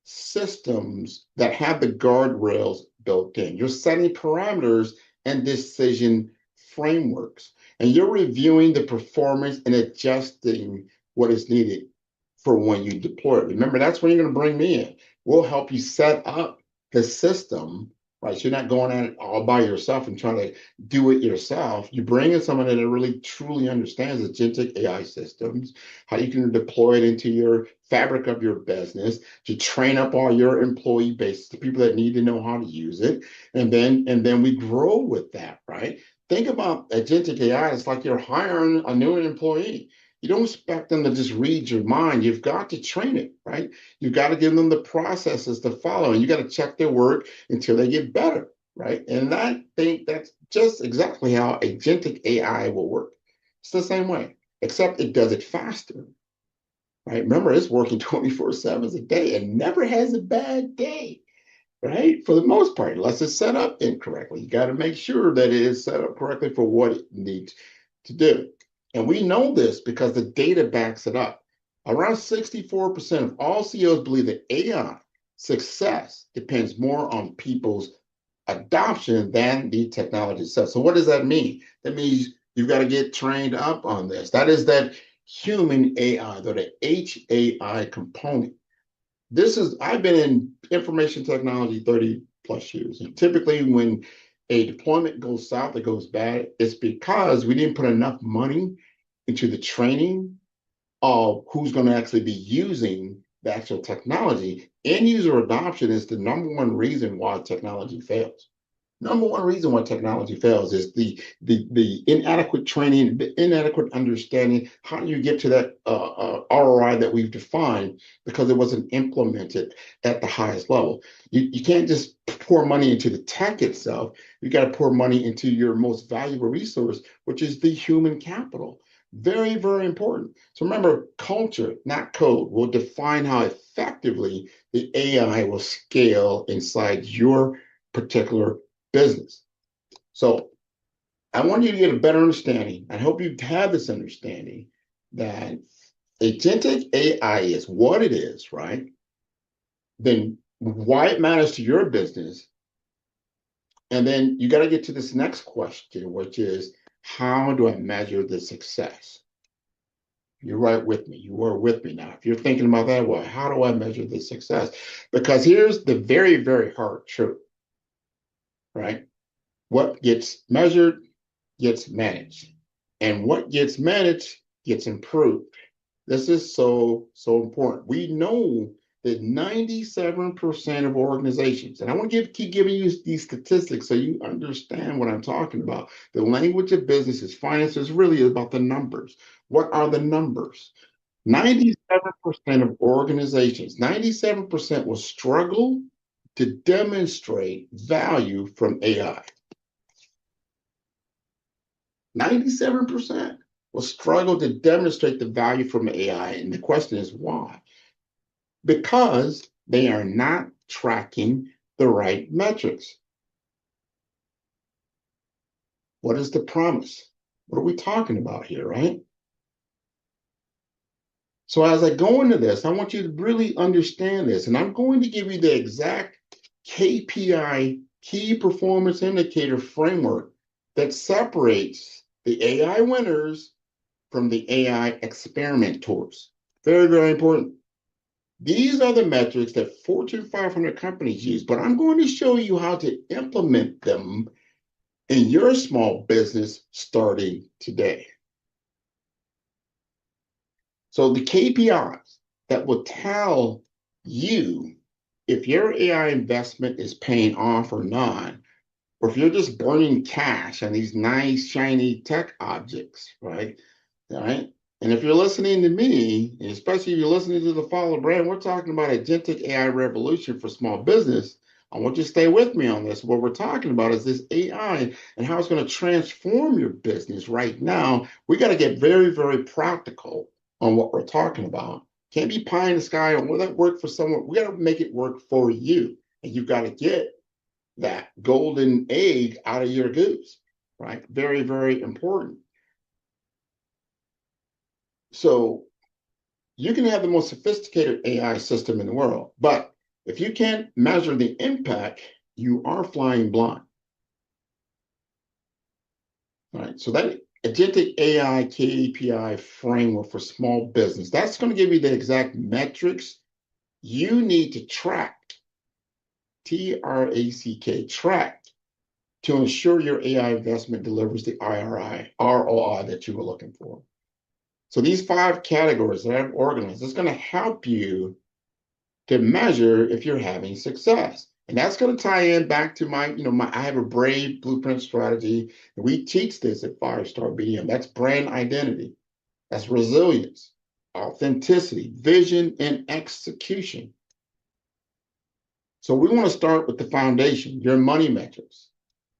systems that have the guardrails built in. You're setting parameters and decision frameworks. And you're reviewing the performance and adjusting what is needed for when you deploy it. Remember, that's when you're going to bring me in. We'll help you set up the system, right? So you're not going at it all by yourself and trying to do it yourself. You bring in someone that really truly understands agentic AI systems, how you can deploy it into your fabric of your business, to train up all your employee base, the people that need to know how to use it, and then we grow with that, right? Think about agentic AI. It's like you're hiring a new employee. You don't expect them to just read your mind. You've got to train it, right? You've got to give them the processes to follow, and you got to check their work until they get better, right? And I think that's just exactly how agentic AI will work. It's the same way, except it does it faster, right? Remember, it's working 24/7 a day and never has a bad day, right? For the most part, unless it's set up incorrectly. You got to make sure that it is set up correctly for what it needs to do. And we know this because the data backs it up. Around 64% of all CEOs believe that AI success depends more on people's adoption than the technology itself. So what does that mean? That means you've got to get trained up on this. That is that human AI, or the HAI component. I've been in information technology 30 plus years. And typically when a deployment goes south, it goes bad, it's because we didn't put enough money into the training of who's going to actually be using the actual technology. End user adoption is the number one reason why technology fails. Number one reason why technology fails is the inadequate training, the inadequate understanding. How do you get to that ROI that we've defined because it wasn't implemented at the highest level? You can't just pour money into the tech itself. You got to pour money into your most valuable resource, which is the human capital. Very, very important. So remember, culture, not code, will define how effectively the AI will scale inside your particular business. So I want you to get a better understanding. I hope you've had this understanding that agentic AI is what it is, right? Then why it matters to your business. And then you got to get to this next question, which is, how do I measure the success? You're right with me. You are with me now. If you're thinking about that, well, how do I measure the success? Because here's the very, very hard truth, right? What gets measured gets managed, and what gets managed gets improved. This is so, so important. We know that 97% of organizations, and I want to keep giving you these statistics so you understand what I'm talking about. The language of business is finance is really about the numbers. What are the numbers? 97% of organizations, 97% will struggle to demonstrate value from AI. 97% will struggle to demonstrate the value from AI. And the question is why? Because they are not tracking the right metrics. What is the promise? What are we talking about here, right? So as I go into this, I want you to really understand this. And I'm going to give you the exact KPI, key performance indicator framework that separates the AI winners from the AI experimenters. Very, very important. These are the metrics that Fortune 500 companies use, but I'm going to show you how to implement them in your small business starting today. So the KPIs that will tell you if your AI investment is paying off or not, or if you're just burning cash on these nice, shiny tech objects, right? All right. And if you're listening to me, and especially if you're listening to the Follow Brand, we're talking about agentic AI revolution for small business. I want you to stay with me on this. What we're talking about is this AI and how it's going to transform your business right now. We got to get very, very practical on what we're talking about. Can't be pie in the sky and will that work for someone? We got to make it work for you. And you've got to get that golden egg out of your goose, right? Very, very important. So you can have the most sophisticated AI system in the world, but if you can't measure the impact, you are flying blind. All right, so that agentic AI KPI framework for small business, that's going to give you the exact metrics you need to track, TRACK, track, to ensure your AI investment delivers the ROI that you were looking for. So these 5 categories that I've organized, it's going to help you to measure if you're having success. And that's going to tie in back to I have a Brave blueprint strategy. And we teach this at 5-Star BDM. That's brand identity. That's resilience, authenticity, vision, and execution. So we want to start with the foundation, your money metrics.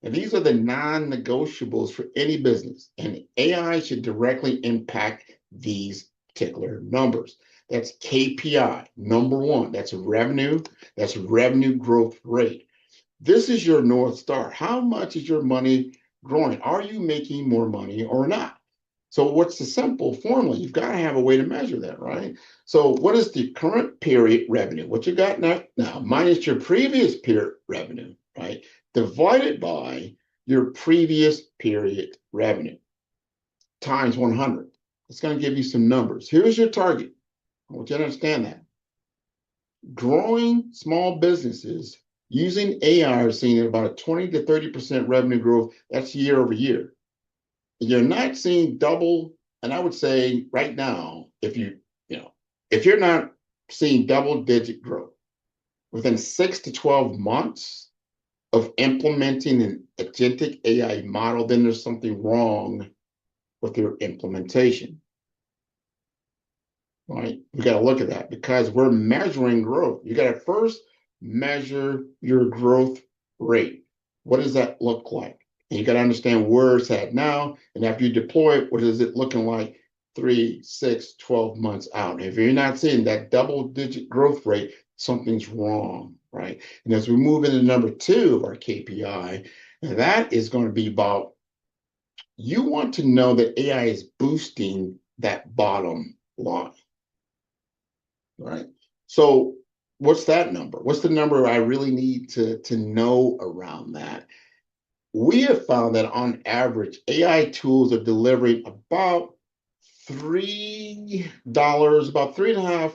And these are the non-negotiables for any business. And AI should directly impact these particular numbers. That's KPI, number 1. That's revenue. That's revenue growth rate. This is your North Star. How much is your money growing? Are you making more money or not? So what's the simple formula? You've got to have a way to measure that, right? So what is the current period revenue? What you got now minus your previous period revenue, right? Divided by your previous period revenue times 100. It's going to give you some numbers. Here's your target. I want you to understand that. Growing small businesses using AI are seeing about a 20 to 30% revenue growth. That's year over year. You're not seeing double, and I would say right now, if you're not seeing double-digit growth within 6 to 12 months of implementing an agentic AI model, then there's something wrong with your implementation. Right? We got to look at that because we're measuring growth. You got to first measure your growth rate. What does that look like? And you got to understand where it's at now. And after you deploy it, what is it looking like 3, 6, 12 months out? If you're not seeing that double-digit growth rate, something's wrong, right? And as we move into number 2 of our KPI, and that is going to be about you want to know that AI is boosting that bottom line. Right. So what's that number? What's the number I really need to know around that? We have found that on average, AI tools are delivering about $3, about 3.5,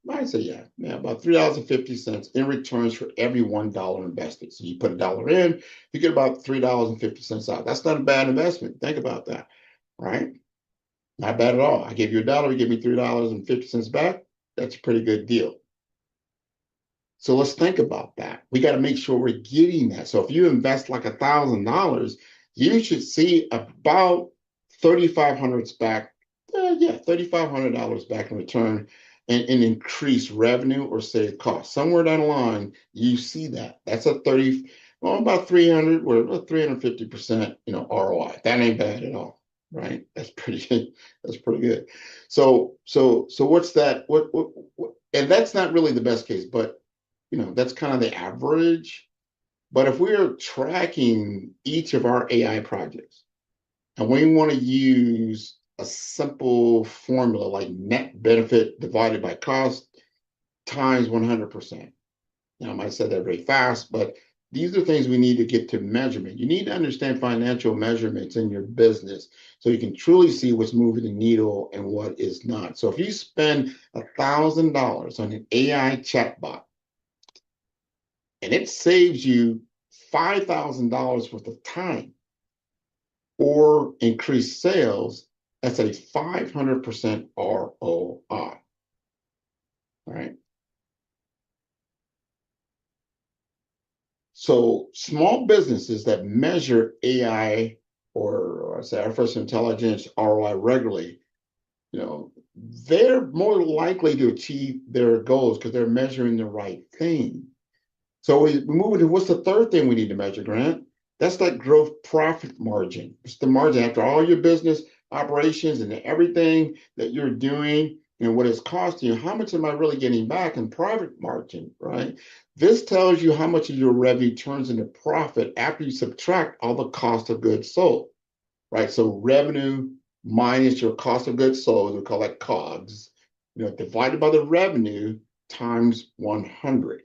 I'd say, about $3.50 in returns for every $1 invested. So you put $1 in, you get about $3.50 out. That's not a bad investment. Think about that, right? Not bad at all. I gave you $1, you give me $3.50 back. That's a pretty good deal. So let's think about that. We got to make sure we're getting that. So if you invest like $1,000, you should see about $3,500 back. $3,500 back in return and increase revenue or save costs. Somewhere down the line, you see that. That's a about 300 or 350%, ROI. That ain't bad at all. Right, that's pretty good. So what's that? What? And that's not really the best case, but that's kind of the average. But if we're tracking each of our AI projects, and we want to use a simple formula like net benefit divided by cost times 100%. Now, I might say that very fast, but these are things we need to get to measurement. You need to understand financial measurements in your business so you can truly see what's moving the needle and what is not. So if you spend $1,000 on an AI chatbot and it saves you $5,000 worth of time or increased sales, that's a 500% ROI. All right. So small businesses that measure AI or say artificial intelligence ROI regularly, they're more likely to achieve their goals because they're measuring the right thing. So we move into what's the third thing we need to measure, Grant? That's that growth profit margin. It's the margin after all your business operations and everything that you're doing and what it's costing you. How much am I really getting back in profit margin, right? This tells you how much of your revenue turns into profit after you subtract all the cost of goods sold, right? So revenue minus your cost of goods sold, we call that COGS, divided by the revenue times 100.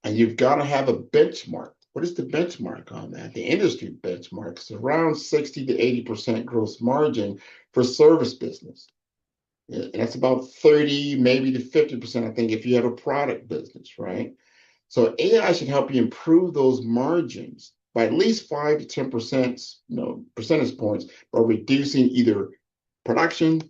And you've got to have a benchmark. What is the benchmark on that? The industry benchmark is around 60 to 80% gross margin for service business. And that's about 30, maybe to 50%, I think, if you have a product business, right? So AI should help you improve those margins by at least 5 to 10%, percentage points by reducing either production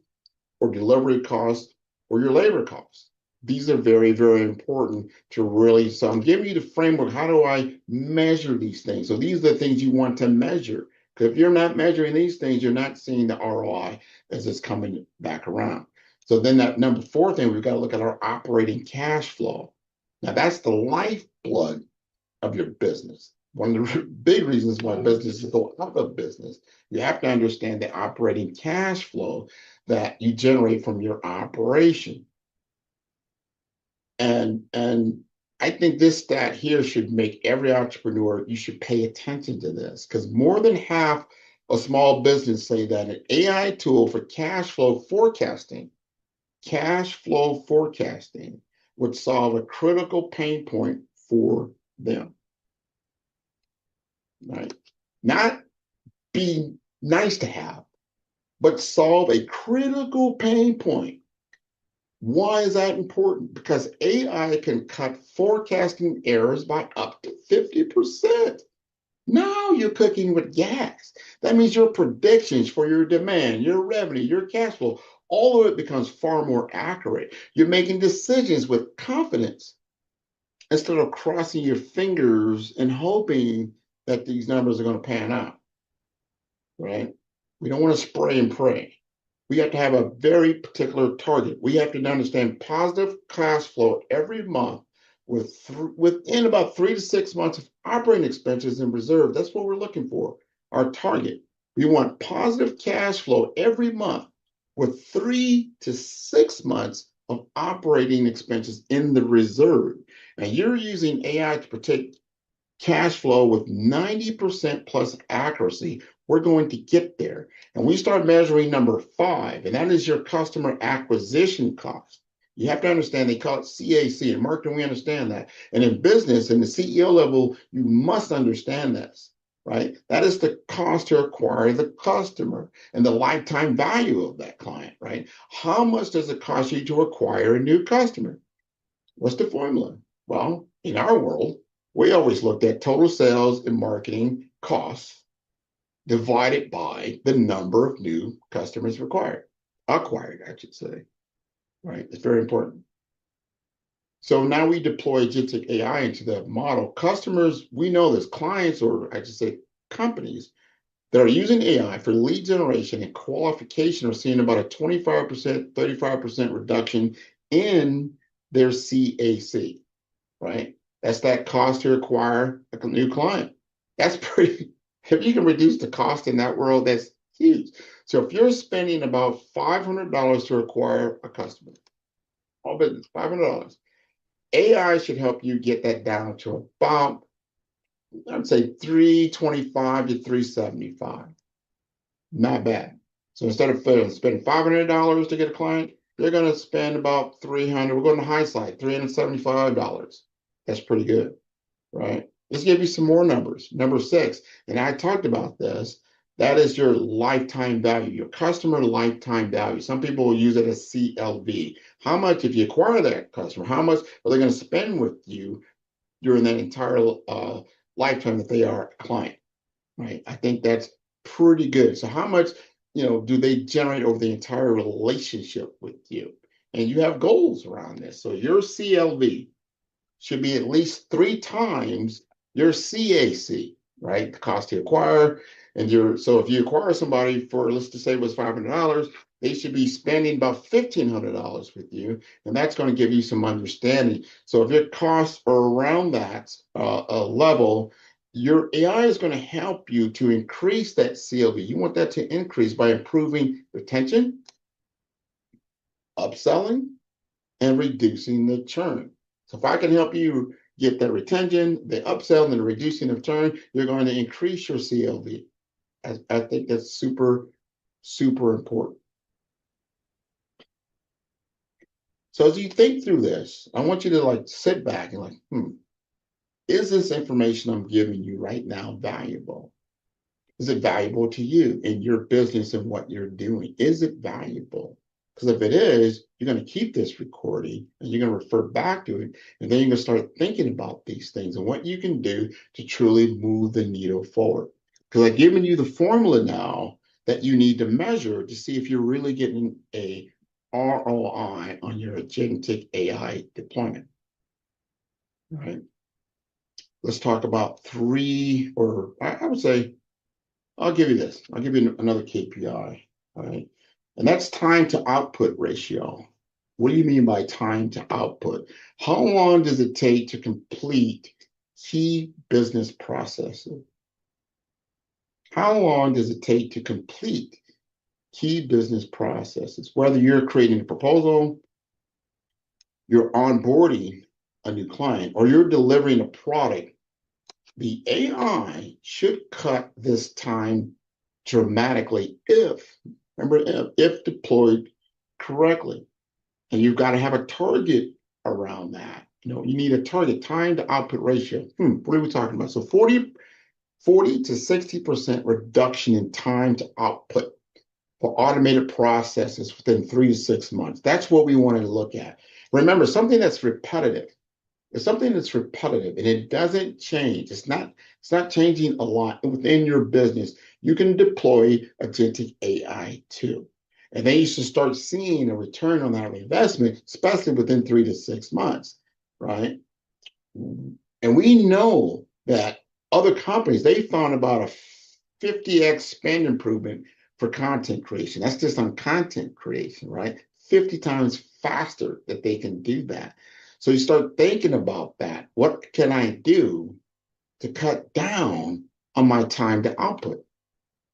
or delivery costs or your labor costs. These are very, very important to really, so I'm giving you the framework. How do I measure these things? So these are the things you want to measure. Because if you're not measuring these things, you're not seeing the ROI as it's coming back around. So then that number 4 thing, we've got to look at our operating cash flow. Now that's the lifeblood of your business. One of the big reasons why businesses go out of business, you have to understand the operating cash flow that you generate from your operation. And I think this stat here should make every entrepreneur, you should pay attention to this because more than half a small business say that an AI tool for cash flow forecasting would solve a critical pain point for them, right? Not be nice to have, but solve a critical pain point. Why is that important? Because AI can cut forecasting errors by up to 50%. Now you're cooking with gas. That means your predictions for your demand, your revenue, your cash flow, all of it becomes far more accurate. You're making decisions with confidence instead of crossing your fingers and hoping that these numbers are going to pan out, right? We don't want to spray and pray. We have to have a very particular target. We have to understand positive cash flow every month within about 3 to 6 months of operating expenses in reserve. That's what we're looking for, our target. We want positive cash flow every month with 3 to 6 months of operating expenses in the reserve. And you're using AI to predict cash flow with 90% plus accuracy. We're going to get there. And we start measuring number 5, and that is your customer acquisition cost. You have to understand they call it CAC. In marketing, we understand that. And in business, in the CEO level, you must understand this, right? That is the cost to acquire the customer and the lifetime value of that client, right? How much does it cost you to acquire a new customer? What's the formula? Well, in our world, we always looked at total sales and marketing costs divided by the number of new customers acquired, I should say, right? It's very important. So now we deploy Agentic AI into the model. Customers, we know this, clients, or I should say companies that are using AI for lead generation and qualification are seeing about a 25%, 35% reduction in their CAC, right? That's that cost to acquire a new client. That's pretty, if you can reduce the cost in that world, that's huge. So if you're spending about $500 to acquire a customer, all business, $500, AI should help you get that down to about, I'd say 325 to 375. Not bad. So instead of spending $500 to get a client, they're going to spend about 300. We're going to the high side, $375. That's pretty good, right? Let's give you some more numbers. Number 6, and I talked about this, that is your lifetime value, your customer lifetime value. Some people will use it as CLV. How much, if you acquire that customer, how much are they going to spend with you during that entire lifetime that they are a client, right? I think that's pretty good. So how much, do they generate over the entire relationship with you? And you have goals around this. So your CLV should be at least 3 times your CAC, right? The cost to acquire. And so if you acquire somebody for, let's just say it was $500, they should be spending about $1,500 with you. And that's going to give you some understanding. So if your costs are around that level, your AI is going to help you to increase that CLV. You want that to increase by improving retention, upselling, and reducing the churn. So if I can help you get that retention, the upsell, and the reducing of churn, you're going to increase your CLV. I think that's super, super important. So as you think through this, I want you to sit back and is this information I'm giving you right now valuable? Is it valuable to you in your business and what you're doing? Is it valuable? Because if it is, you're going to keep this recording and you're going to refer back to it. And then you're going to start thinking about these things and what you can do to truly move the needle forward. Because I've given you the formula now that you need to measure to see if you're really getting a ROI on your agentic AI deployment. All right. Let's talk about 3, or I would say, I'll give you this. I'll give you another KPI. All right. And that's time to output ratio. What do you mean by time to output? How long does it take to complete key business processes? How long does it take to complete key business processes? Whether you're creating a proposal, you're onboarding a new client, or you're delivering a product, the AI should cut this time dramatically if deployed correctly. And you've got to have a target around that. You need a target, time to output ratio. What are we talking about? So 40 to 60% reduction in time to output for automated processes within 3 to 6 months. That's what we want to look at. Remember, something that's repetitive. It's something that's repetitive and it doesn't change. It's not changing a lot within your business. You can deploy agentic AI too. And then you should start seeing a return on that investment, especially within 3 to 6 months, right? And we know that other companies, they found about a 50x spend improvement for content creation. That's just on content creation, right? 50 times faster that they can do that. So you start thinking about that. What can I do to cut down on my time to output?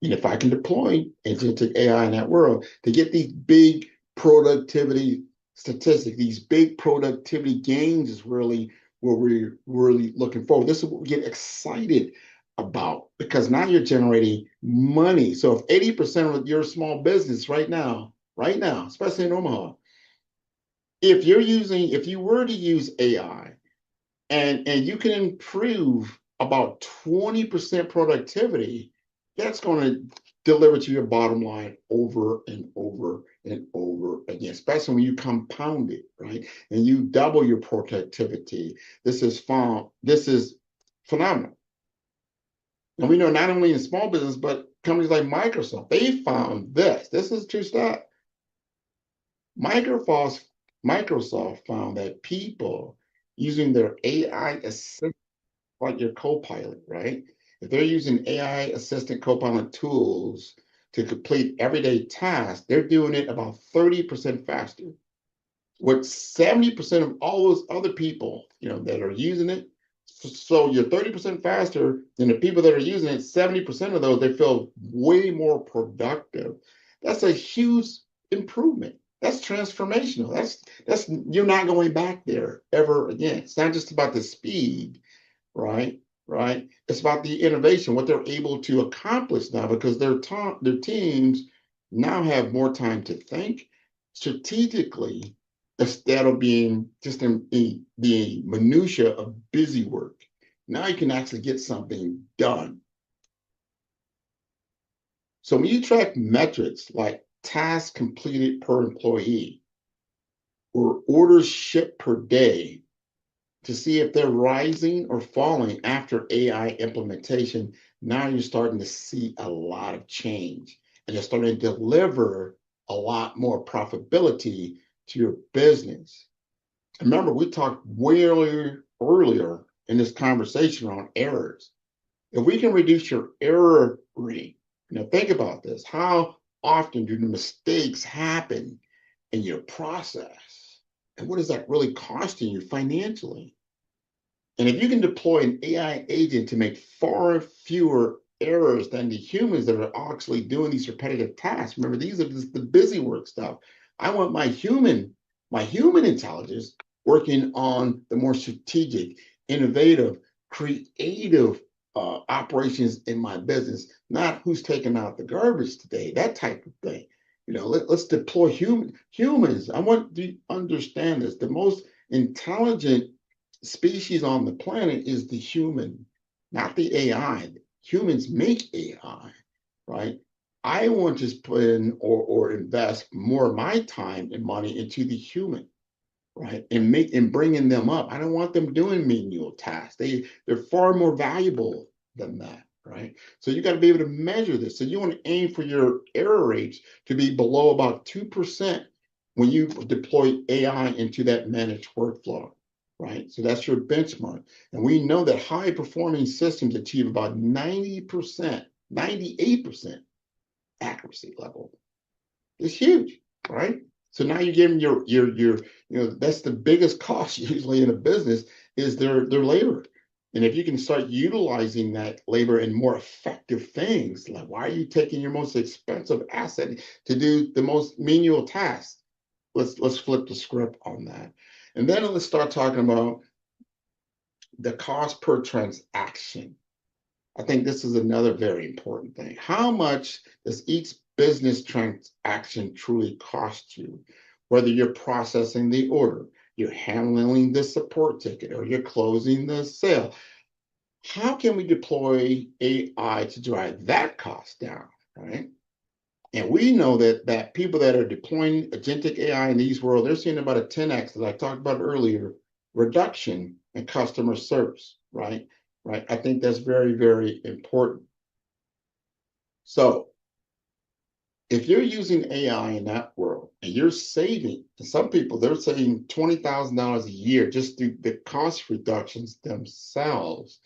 And if I can deploy agentic AI in that world to get these big productivity statistics, these big productivity gains is really what we're really looking for. This is what we get excited about because now you're generating money. So if 80% of your small business right now, especially in Omaha, if you were to use AI and you can improve about 20% productivity, that's going to deliver to your bottom line over and over and over again, especially when you compound it, right? And you double your productivity. This is phenomenal. And we know not only in small business, but companies like Microsoft, they found this. This is true stuff. Microsoft found that people using their AI assistant, like your Copilot, right? If they're using AI assistant Copilot tools to complete everyday tasks, they're doing it about 30% faster. With 70% of all those other people, that are using it, so you're 30% faster than the people that are using it. 70% of those, they feel way more productive. That's a huge improvement. That's transformational. That's you're not going back there ever again. It's not just about the speed, right? Right. It's about the innovation, what they're able to accomplish now, because their teams now have more time to think strategically instead of being just in the minutia of busy work. Now you can actually get something done. So when you track metrics like tasks completed per employee or orders shipped per day to see if they're rising or falling after AI implementation, now you're starting to see a lot of change and you're starting to deliver a lot more profitability to your business. Remember, we talked way earlier in this conversation on errors. If we can reduce your error rate, think about this. How often do the mistakes happen in your process? And what is that really costing you financially? And if you can deploy an AI agent to make far fewer errors than the humans that are actually doing these repetitive tasks, remember, these are just the busy work stuff. I want my human intelligence working on the more strategic, innovative, creative operations in my business, not who's taking out the garbage today, that type of thing. Let's deploy humans. I want to understand this. The most intelligent species on the planet is the human, not the AI. Humans make AI, right? I want to put in or invest more of my time and money into the human, right? And bringing them up. I don't want them doing menial tasks. They're far more valuable than that, right? So you got to be able to measure this. So you want to aim for your error rates to be below about 2% when you deploy AI into that managed workflow, right? So that's your benchmark. And we know that high performing systems achieve about 90%, 98% accuracy level. It's huge, right? So now you're giving that's the biggest cost usually in a business is their labor. And if you can start utilizing that labor in more effective things, like why are you taking your most expensive asset to do the most menial tasks? Let's flip the script on that. And then let's start talking about the cost per transaction. I think this is another very important thing. How much does each business transaction truly cost you? Whether you're processing the order, you're handling the support ticket, or you're closing the sale. How can we deploy AI to drive that cost down, right? And we know that people that are deploying agentic AI in these world, they're seeing about a 10x that I talked about earlier, reduction in customer service, right? Right. I think that's very, very important. So if you're using AI in that world and you're saving, and some people they're saving $20,000 a year just through the cost reductions themselves.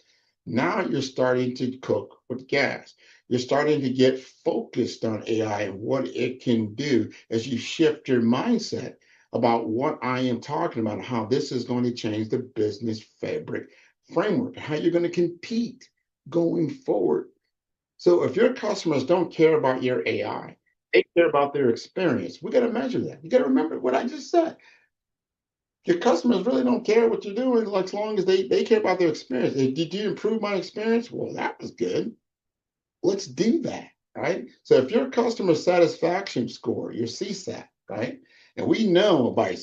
Now you're starting to cook with gas. You're starting to get focused on AI and what it can do as you shift your mindset about what I am talking about, how this is going to change the business fabric framework, how you're going to compete going forward. So if your customers don't care about your AI, they care about their experience. We got to measure that. You got to remember what I just said. Your customers really don't care what you're doing, like, as long as they care about their experience. Did you improve my experience? Well, that was good. Let's do that, right? So if your customer satisfaction score, your CSAT, right? And we know by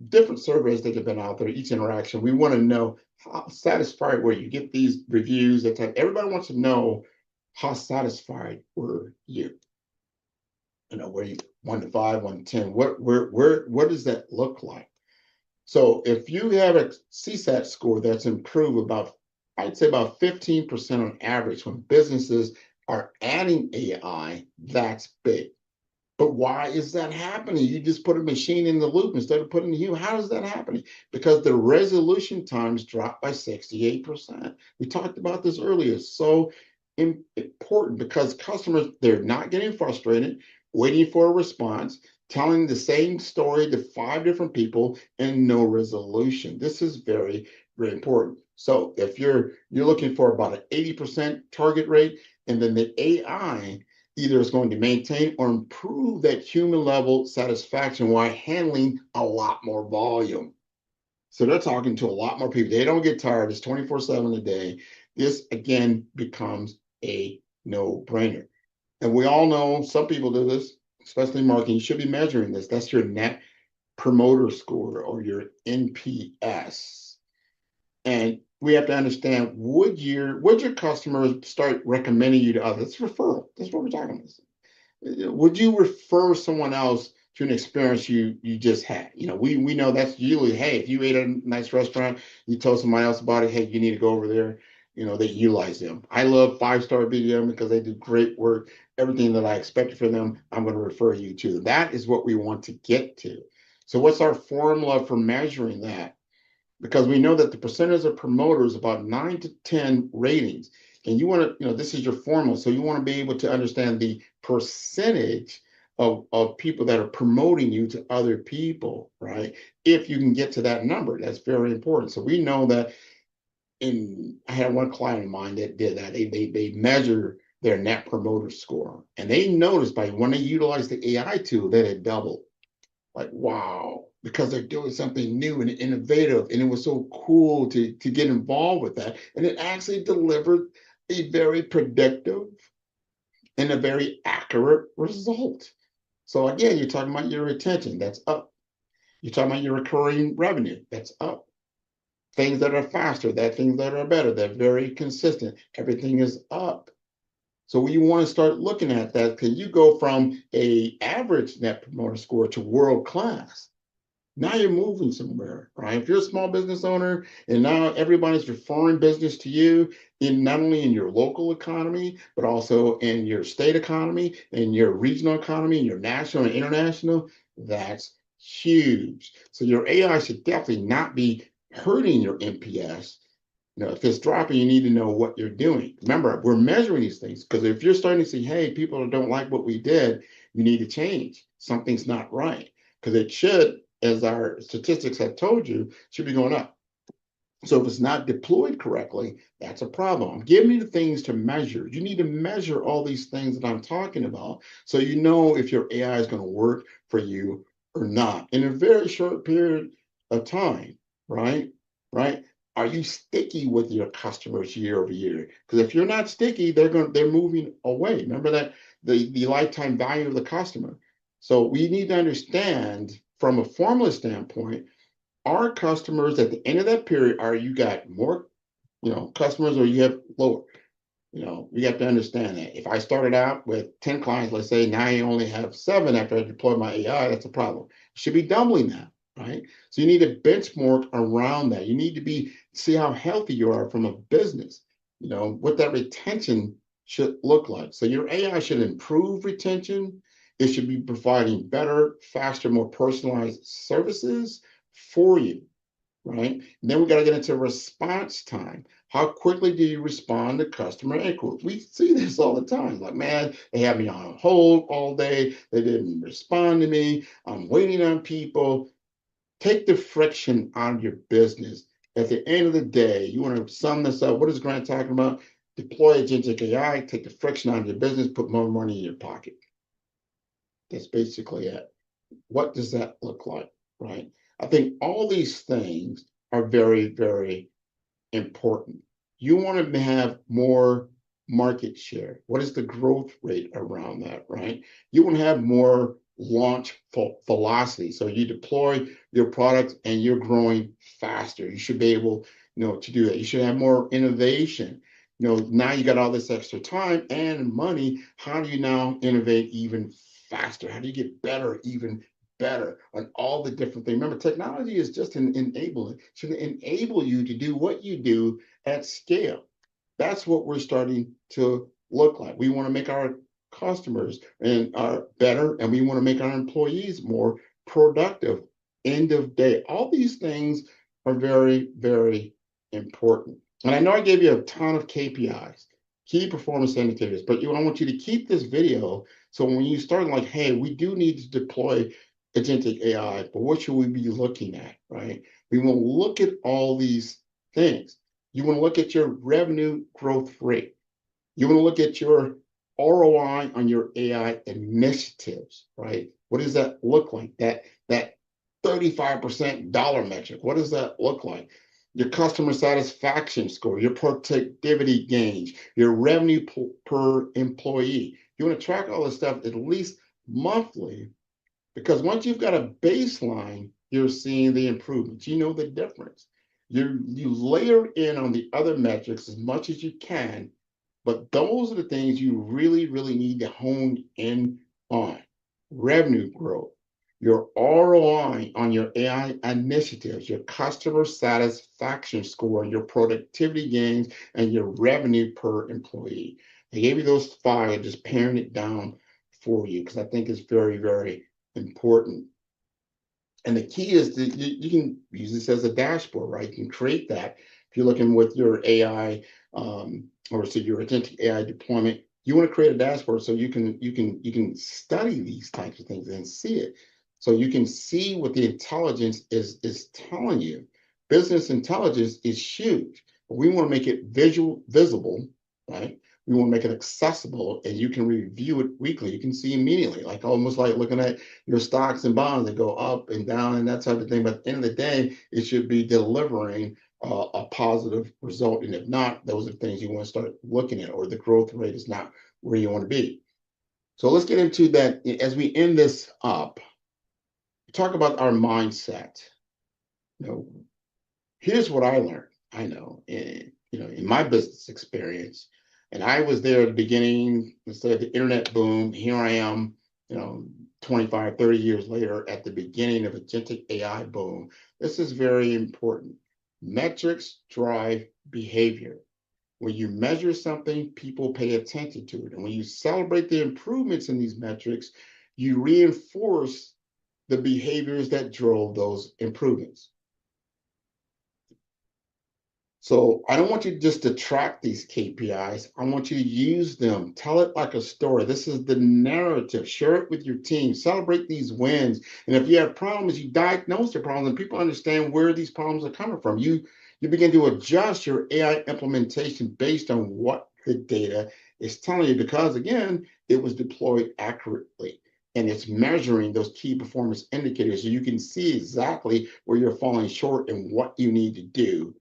different surveys that have been out there, each interaction, we want to know how satisfied were you. Get these reviews, that type. Everybody wants to know how satisfied were you. Where you 1 to 5, 1 to 10, what does that look like? So if you have a CSAT score that's improved about, I'd say about 15% on average when businesses are adding AI, that's big. But why is that happening? You just put a machine in the loop instead of putting a human. How is that happening? Because the resolution times dropped by 68%. We talked about this earlier. So important because customers, they're not getting frustrated, waiting for a response, telling the same story to 5 different people and no resolution. This is very, very important. So if you're looking for about an 80% target rate, and then the AI either is going to maintain or improve that human level satisfaction while handling a lot more volume. So they're talking to a lot more people. They don't get tired. It's 24/7 a day. This again becomes a no-brainer. And we all know some people do this, especially marketing. You should be measuring this. That's your net promoter score or your NPS. And we have to understand, would your customers start recommending you to others? It's referral. That's what we're talking about. Would you refer someone else to an experience you just had? We know that's usually, hey, if you ate at a nice restaurant, you told somebody else about it, hey, you need to go over there. They utilize them. I love 5-star BDM because they do great work. Everything that I expected from them, I'm going to refer you to. That is what we want to get to. So what's our formula for measuring that? Because we know that the percentage of promoters about 9 to 10 ratings, and you want to, this is your formula, so you want to be able to understand the percentage of people that are promoting you to other people, right? If you can get to that number, that's very important. So we know that I had one client of mine that did that. They measure their net promoter score, and they noticed by when they utilized the AI tool that it doubled. Like, wow, because they're doing something new and innovative. And it was so cool to get involved with that. And it actually delivered a very predictive and a very accurate result. So again, you're talking about your retention, that's up. You're talking about your recurring revenue, that's up. Things that are faster, things that are better, they're very consistent. Everything is up. So we want to start looking at that. Can you go from a average net promoter score to world class? Now you're moving somewhere, right? If you're a small business owner and now everybody's referring business to you, in not only in your local economy, but also in your state economy, in your regional economy, in your national and international, that's huge. So your AI should definitely not be hurting your NPS. If it's dropping, you need to know what you're doing. Remember, we're measuring these things because if you're starting to see, hey, people don't like what we did, you need to change. Something's not right because it should, as our statistics have told you, should be going up. So if it's not deployed correctly, that's a problem. Give me the things to measure. You need to measure all these things that I'm talking about so you know if your AI is going to work for you or not in a very short period of time, right? Right? are you sticky with your customers year over year? Because if you're not sticky, they're moving away. Remember that the lifetime value of the customer. So we need to understand from a formula standpoint, our customers at the end of that period, are you got more, customers, or you have lower? We have to understand that. If I started out with 10 clients, let's say now I only have 7 after I deploy my AI, that's a problem. You should be doubling that, right? So you need to benchmark around that. You need to see how healthy you are from a business, what that retention should look like. So your AI should improve retention. It should be providing better, faster, more personalized services for you, right? And then we got to get into response time. How quickly do you respond to customer inquiries? We see this all the time. Like, man, they have me on hold all day. They didn't respond to me. I'm waiting on people. Take the friction out of your business. At the end of the day, you want to sum this up. What is Grant talking about? Deploy Agentic AI, take the friction out of your business, put more money in your pocket. That's basically it. What does that look like, right? I think all these things are very, very important. You want to have more market share. What is the growth rate around that, right? You want to have more launch velocity. So you deploy your product and you're growing faster. You should be able, to do that. You should have more innovation. Now you got all this extra time and money. How do you now innovate even faster? How do you get better, even better on all the different things? Remember, technology is just an enabler. It should enable you to do what you do at scale. That's what we're starting to look like. We want to make our customers and are better, and we want to make our employees more productive. End of day. All these things are very, very important. And I know I gave you a ton of KPIs, key performance indicators, but I want you to keep this video so when you start like, hey, we do need to deploy Agentic AI, but what should we be looking at, right? We want to look at all these things. You want to look at your revenue growth rate. You want to look at your ROI on your AI initiatives, right? What does that look like? That 35% dollar metric, what does that look like? Your customer satisfaction score, your productivity gains, your revenue per employee. You want to track all this stuff at least monthly, because once you've got a baseline, you're seeing the improvements. You know the difference. You layer in on the other metrics as much as you can, but those are the things you really, really need to hone in on. Revenue growth, your ROI on your AI initiatives, your customer satisfaction score, your productivity gains, and your revenue per employee. I gave you those 5, I just paring it down for you because I think it's very, very important. And the key is that you can use this as a dashboard, right? You can create that. If you're looking with your AI or so your agentic AI deployment, you want to create a dashboard so you can study these types of things and see it. So you can see what the intelligence is telling you. Business intelligence is huge, but we want to make it visible, right? We want to make it accessible, and you can review it weekly. You can see immediately, like almost like looking at your stocks and bonds that go up and down and that type of thing. But at the end of the day, it should be delivering a positive result. And if not, those are things you want to start looking at, or the growth rate is not where you want to be. So let's get into that as we end this up. Talk about our mindset. Here's what I learned. I know in my business experience, and I was there at the beginning, let's say the internet boom. Here I am, 25, 30 years later at the beginning of agentic AI boom. This is very important. Metrics drive behavior. When you measure something, people pay attention to it. And when you celebrate the improvements in these metrics, you reinforce the behaviors that drove those improvements. So I don't want you just to track these KPIs. I want you to use them. Tell it like a story. This is the narrative. Share it with your team. Celebrate these wins. And if you have problems, you diagnose the problems, and people understand where these problems are coming from. You begin to adjust your AI implementation based on what the data is telling you, because, again, it was deployed accurately. And it's measuring those key performance indicators so you can see exactly where you're falling short and what you need to do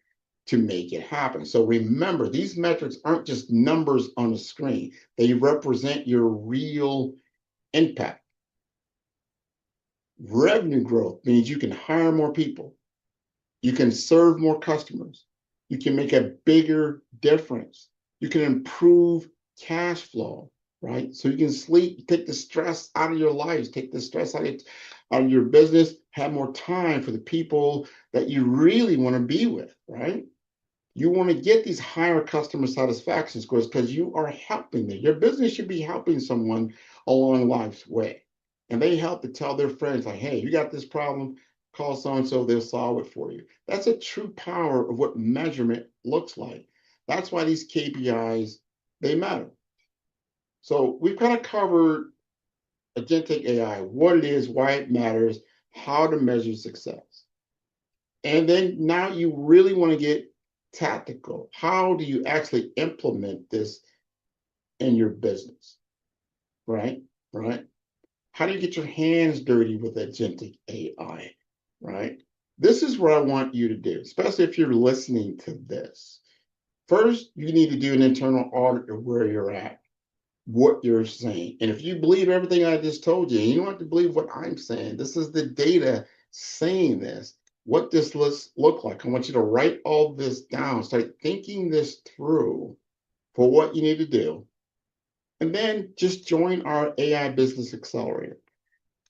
to make it happen. So remember, these metrics aren't just numbers on the screen. They represent your real impact. Revenue growth means you can hire more people. You can serve more customers. You can make a bigger difference. You can improve cash flow, right? So you can take the stress out of your lives, take the stress out of your business, have more time for the people that you really want to be with, right? You want to get these higher customer satisfaction scores because you are helping them. Your business should be helping someone along life's way. And they help to tell their friends, like, hey, you got this problem, call so-and-so, they'll solve it for you. That's a true power of what measurement looks like. That's why these KPIs, they matter. So we've kind of covered Agentic AI, what it is, why it matters, how to measure success. And then now you really want to get tactical. How do you actually implement this in your business? Right? How do you get your hands dirty with Agentic AI? Right? This is what I want you to do, especially if you're listening to this. First, you need to do an internal audit of where you're at, what you're saying. And if you believe everything I just told you, and you don't have to believe what I'm saying, this is the data saying this, what this look like. I want you to write all this down, start thinking this through for what you need to do. And then just join our AI Business Accelerator.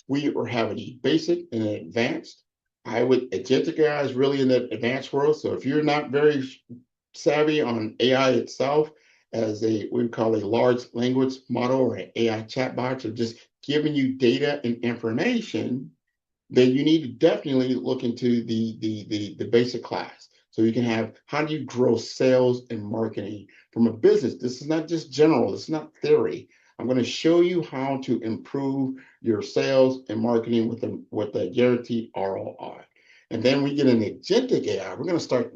We are having a basic and an advanced. Agentic AI is really in the advanced world. So if you're not very savvy on AI itself, as we call a large language model or an AI chatbot, or just giving you data and information, then you need to definitely look into the basic class. So you can have, how do you grow sales and marketing from a business? This is not just general, it's not theory. I'm going to show you how to improve your sales and marketing with a guaranteed ROI. And then we get an agentic AI. We're going to start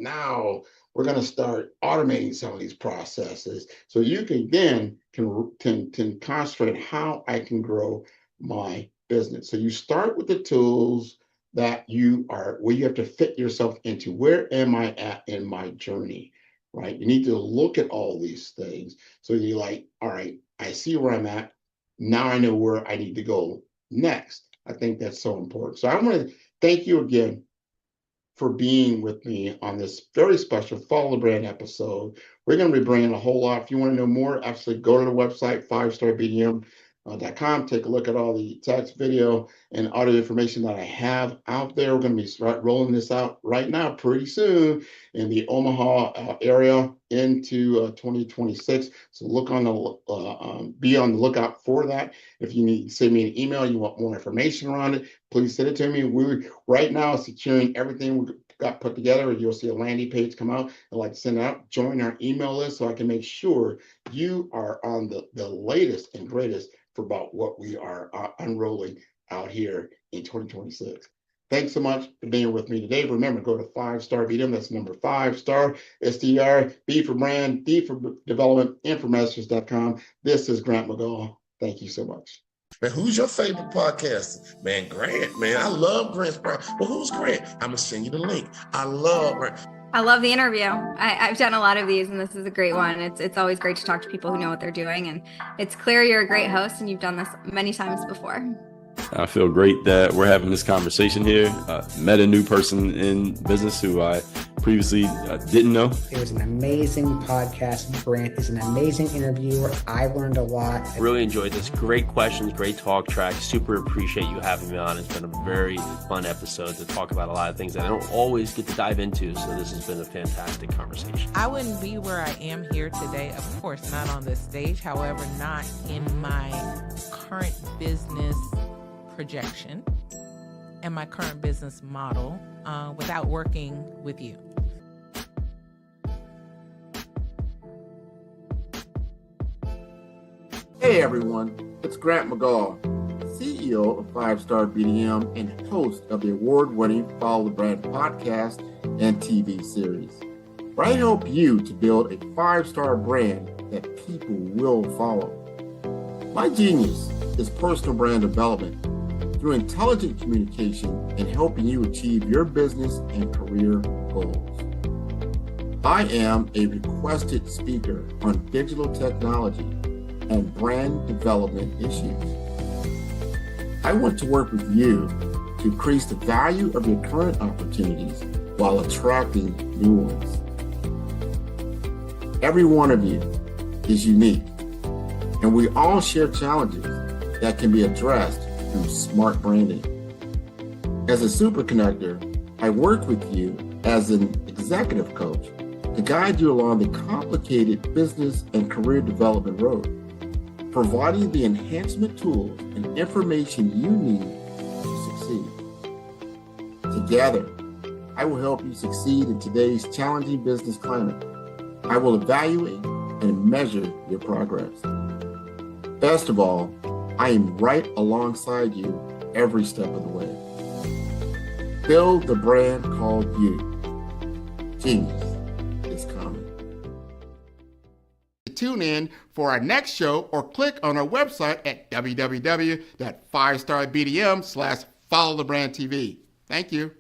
automating some of these processes so you can then can concentrate how I can grow my business. So you start with the tools that where you have to fit yourself into. Where am I at in my journey, right? You need to look at all these things. So you're like, all right, I see where I'm at. Now I know where I need to go next. I think that's so important. So I want to thank you again for being with me on this very special Follow the Brand episode. We're going to be bringing a whole lot. If you want to know more, actually go to the website, 5starbdm.com. Take a look at all the text, video, and audio information that I have out there. We're going to be rolling this out right now pretty soon in the Omaha area into 2026. So be on the lookout for that. If you need to send me an email, you want more information around it, please send it to me. We're right now securing everything we got put together. You'll see a landing page come out. I'd like to send it out. Join our email list so I can make sure you are on the latest and greatest for about what we are unrolling out here in 2026. Thanks so much for being with me today. Remember, go to 5-Star BDM. That's number 5-Star, STR, B for brand, D for development, and for masters.com. This is Grant McGaugh. Thank you so much. Man, who's your favorite podcaster? Man, Grant, man. I love Grant's podcast. Well, who's Grant? I'm going to send you the link. I love the interview. I've done a lot of these, and this is a great one. It's always great to talk to people who know what they're doing, and it's clear you're a great host, and you've done this many times before. I feel great that we're having this conversation here. Met a new person in business who I previously didn't know. It was an amazing podcast. Grant is an amazing interviewer. I learned a lot. Really enjoyed this. Great questions, great talk track. Super appreciate you having me on. It's been a very fun episode to talk about a lot of things that I don't always get to dive into. So this has been a fantastic conversation. I wouldn't be where I am here today, of course, not on this stage. However, not in my current business projection and my current business model without working with you. Hey everyone, it's Grant McGaugh, CEO of 5-Star BDM and host of the award-winning Follow the Brand podcast and TV series, where I help you to build a 5-star brand that people will follow. My genius is personal brand development through intelligent communication and helping you achieve your business and career goals. I am a requested speaker on digital technology and brand development issues. I want to work with you to increase the value of your current opportunities while attracting new ones. Every one of you is unique, and we all share challenges that can be addressed through smart branding. As a super connector, I work with you as an executive coach to guide you along the complicated business and career development road, providing the enhancement tools and information you need to succeed. Together, I will help you succeed in today's challenging business climate. I will evaluate and measure your progress. Best of all, I am right alongside you every step of the way. Build the brand called you. Genius is coming. Tune in for our next show or click on our website at www.firestarbdm/followthebrandtv. Thank you.